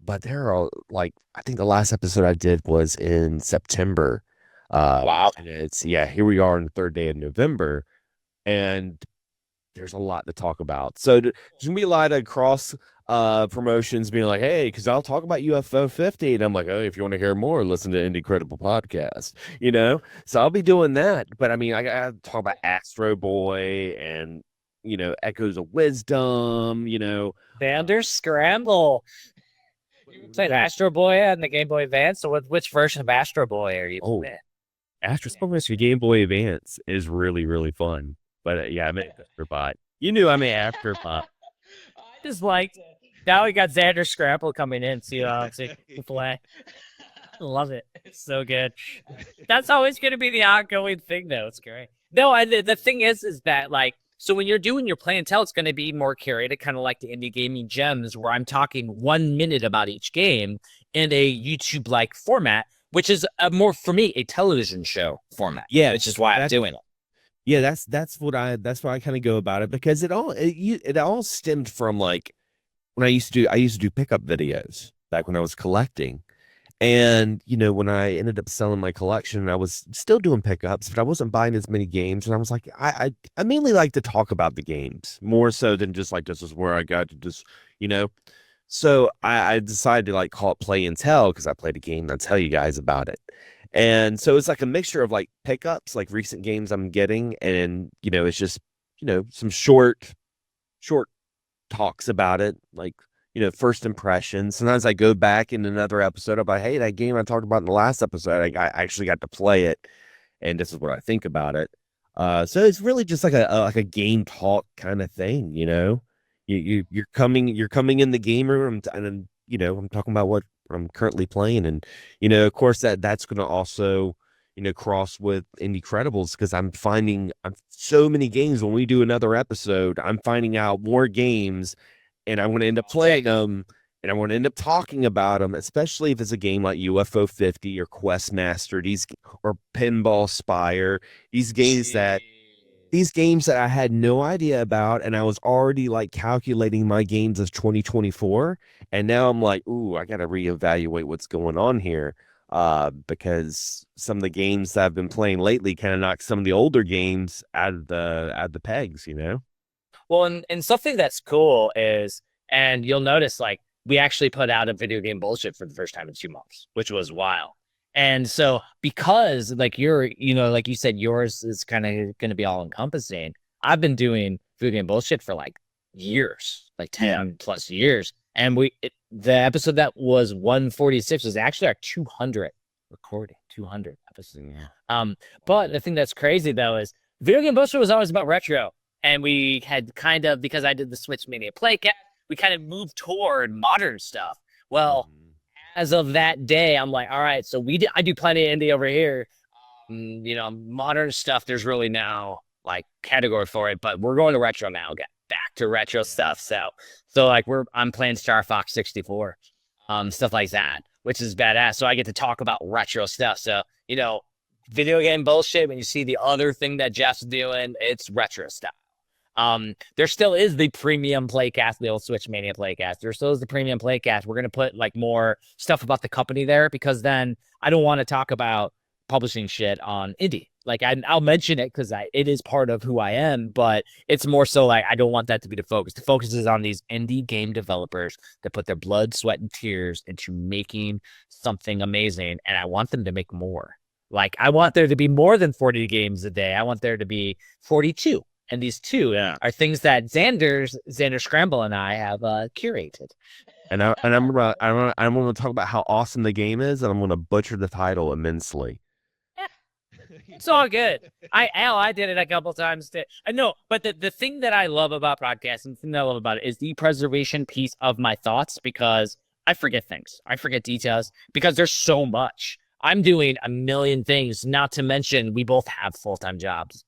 But there are like, I think the last episode I did was in September. Wow. And here we are on the third day of November, and there's a lot to talk about. So there's gonna be a lot of cross promotions being like, hey, because I'll talk about UFO 50, and I'm like, oh, if you want to hear more, listen to Indie Credible podcast, so I'll be doing that. But I mean, I gotta talk about Astro Boy and Echoes of Wisdom, Xander Scramble. You played Astro Boy and the Game Boy Advance. So which version of Astro Boy are you playing? Astro Boy Game Boy Advance is really, really fun. But yeah, I'm an Afterbot. You knew I'm an Afterbot. Just like now we got Xander Scramble coming in to play. Love it. It's so good. That's always going to be the ongoing thing, though. It's great. No, the thing is that like, so when you're doing your play and tell, it's going to be more curated, kind of like the Indie Gaming Gems, where I'm talking 1 minute about each game in a YouTube-like format, which is more for me a television show format. Yeah, which is why I'm doing it. Yeah, that's what I kind of go about it, because it all stemmed from like when I used to do pickup videos back when I was collecting. And when I ended up selling my collection, I was still doing pickups, but I wasn't buying as many games. And I was like, I mainly like to talk about the games more so than just like, this is where I got to just, So I decided to like call it Play and Tell, because I played a game and I'll tell you guys about it. And so it's like a mixture of like pickups, like recent games I'm getting, and it's just some short talks about it, like first impressions. Sometimes I go back in another episode, I'm like, hey, that game I talked about in the last episode, I actually got to play it, and this is what I think about it. So it's really just like a game talk kind of thing, You're coming in the game room, and then I'm talking about what I'm currently playing, and of course that's going to also cross with Indie Credibles, because I'm finding so many games. When we do another episode, I'm finding out more games, and I want to end up playing them, and I want to end up talking about them, especially if it's a game like UFO 50 or Questmaster, or Pinball Spire, these games that I had no idea about, and I was already like calculating my games as 2024, and now I'm like, ooh, I got to reevaluate what's going on here, because some of the games that I've been playing lately kind of knock some of the older games out of the pegs, Well, and something that's cool is, and you'll notice, like, we actually put out a video game bullshit for the first time in 2 months, which was wild. And so because like like you said, yours is kind of going to be all encompassing. I've been doing video game bullshit for like years, like 10 plus years. And the episode that was 146 was actually our 200 recording, 200 episode. Yeah. But the thing that's crazy though is video game bullshit was always about retro. And we had kind of, because I did the Switch Mania Playcast, we kind of moved toward modern stuff. Well, as of that day, I'm like, all right, so I do plenty of indie over here. Modern stuff, there's really no like category for it, but we're going to retro now. Get back to retro stuff. So like I'm playing Star Fox 64, stuff like that, which is badass. So I get to talk about retro stuff. So, video game bullshit, when you see the other thing that Jeff's doing, it's retro stuff. There still is the premium playcast, the old Switch Mania Playcast. There still is the premium playcast. We're going to put like more stuff about the company there, because then I don't want to talk about publishing shit on indie. Like I'll mention it because it is part of who I am, but it's more so like I don't want that to be the focus. The focus is on these indie game developers that put their blood, sweat, and tears into making something amazing, and I want them to make more. Like I want there to be more than 40 games a day. I want there to be 42. And these two are things that Xander Scramble and I have curated. And I'm gonna talk about how awesome the game is, and I'm gonna butcher the title immensely. It's all good. I did it a couple times. I know, but the thing that I love about podcasting, the thing that I love about it is the preservation piece of my thoughts, because I forget things. I forget details because there's so much. I'm doing a million things, not to mention we both have full-time jobs.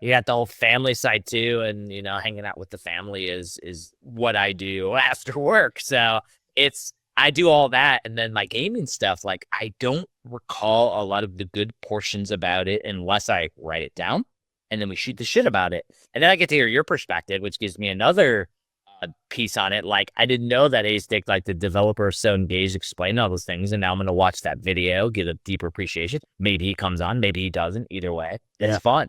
You got the whole family side too, and hanging out with the family is what I do after work. So I do all that, and then my gaming stuff, like I don't recall a lot of the good portions about it unless I write it down, and then we shoot the shit about it, and then I get to hear your perspective, which gives me another piece on it. Like I didn't know that Aestik, like the developer, is so engaged explaining all those things, and now I'm gonna watch that video, get a deeper appreciation. Maybe he comes on, maybe he doesn't. Either way, it's fun.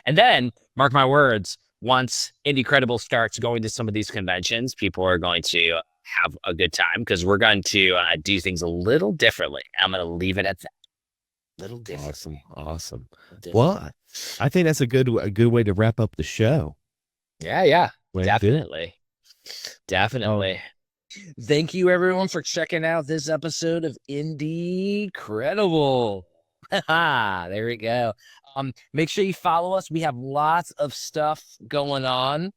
And then, mark my words, once Indie Credible starts going to some of these conventions, people are going to have a good time, because we're going to do things a little differently. I'm going to leave it at that. Little different. Awesome. Well, I think that's a good way to wrap up the show. Yeah, definitely. Thank you, everyone, for checking out this episode of Indie Credible. There we go. Make sure you follow us. We have lots of stuff going on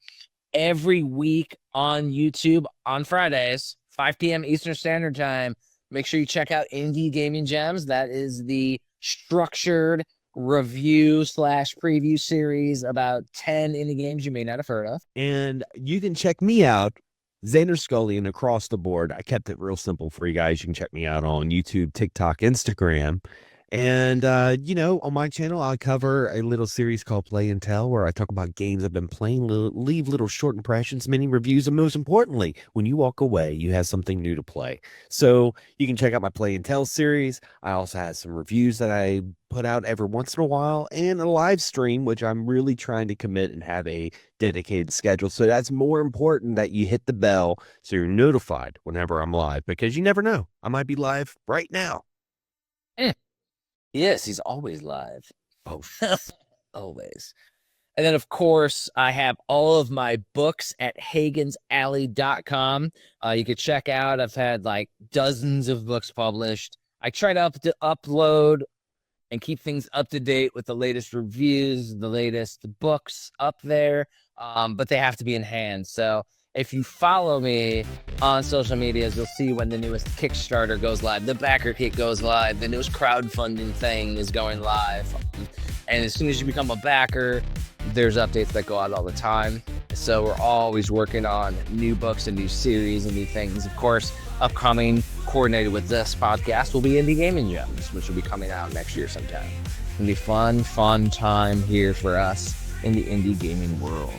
every week on YouTube on Fridays, 5 p.m. Eastern Standard Time. Make sure you check out Indie Gaming Gems. That is the structured review / preview series about 10 indie games you may not have heard of. And you can check me out, Xander Skullion, across the board. I kept it real simple for you guys. You can check me out on YouTube, TikTok, Instagram. And, on my channel, I cover a little series called Play and Tell, where I talk about games I've been playing, leave little short impressions, mini reviews, and most importantly, when you walk away, you have something new to play. So you can check out my Play and Tell series. I also have some reviews that I put out every once in a while, and a live stream, which I'm really trying to commit and have a dedicated schedule. So that's more important that you hit the bell so you're notified whenever I'm live, because you never know. I might be live right now. Yes, he's always live. Oh, always. And then, of course, I have all of my books at HagensAlley.com. You could check out. I've had like dozens of books published. I try to upload and keep things up to date with the latest reviews, the latest books up there, but they have to be in hand. So if you follow me on social medias, you'll see when the newest Kickstarter goes live, the backer kit goes live, the newest crowdfunding thing is going live. And as soon as you become a backer, there's updates that go out all the time. So we're always working on new books and new series and new things. Of course, upcoming, coordinated with this podcast, will be Indie Gaming Gems, which will be coming out next year sometime. It'll be fun time here for us in the indie gaming world.